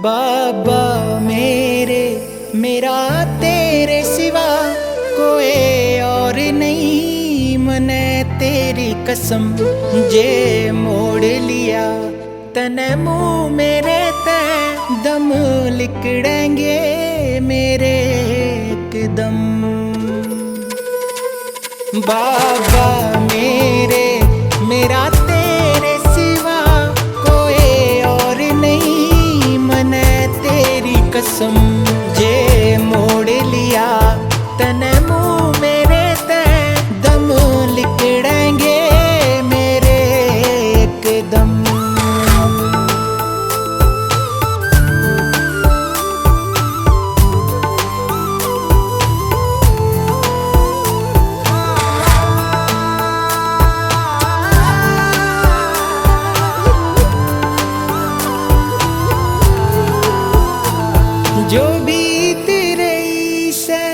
Speaker 2: बाबा मेरे, मेरा तेरे सिवा कोई और नहीं। मने तेरी कसम जे मोड़ लिया तने मुँह मेरे ते दम लिकड़ेंगे मेरे एकदम। बाबा मेरे, मेरा तेरे सिवा कोई और नहीं। मने तेरी कसम जे मोड़ लिया तने मुँह मेरे ते दम लिकड़ेंगे मेरे एकदम। जो बीत रही से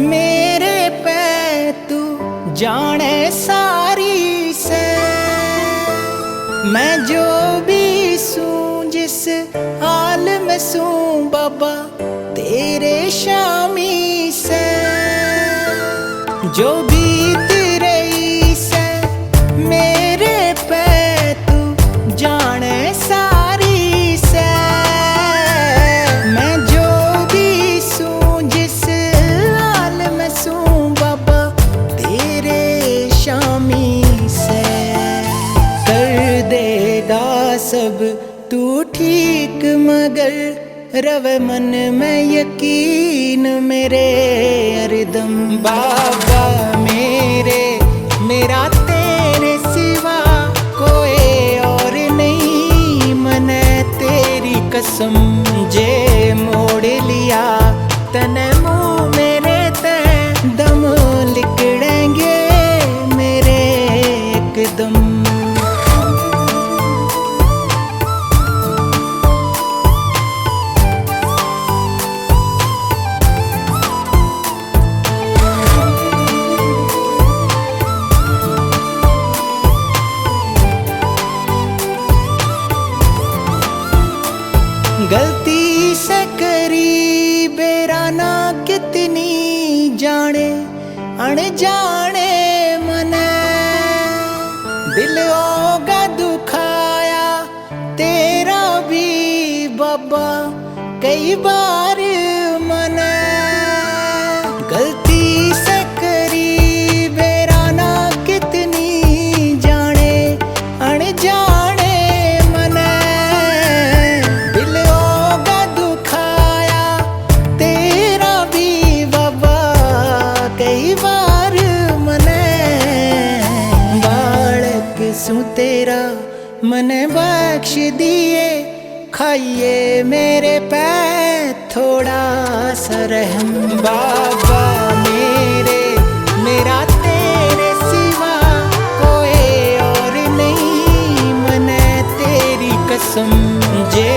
Speaker 2: मेरे पे तू जाने सारी से। मैं जो भी सूं जिस हाल में सूं बाबा तेरे शामी से। जो बीत रही से मेरे पे तू जाने सारी से। मैं जो भी सूं जिस हाल में सूं बाबा तेरे शामी से। कर देगा सब तू ठीक मगर रवे मन में यकीन मेरे हरदम। बाबा मेरे, मेरा तेरे सिवा कोई और नहीं। मने तेरी कसम जे मोड़ लिया तने मुँह मेरे ते दम लिकड़ेंगे मेरे एकदम। गलती से करी बेराना कितनी जाने अनजाने मने। दिल होगा दुखाया तेरा भी बाबा कई बार मने। गलती से करी बेराना कितनी जाने अनजाने मने। दिल होगा दुखाया तेरा भी बाबा कई बार मने। बालक सू तेरा मने बख्श दिए खाइए मेरे पे थोड़ा सा रहम। बाबा मेरे, मेरा तेरे सिवा कोई और नहीं। मने तेरी कसम जे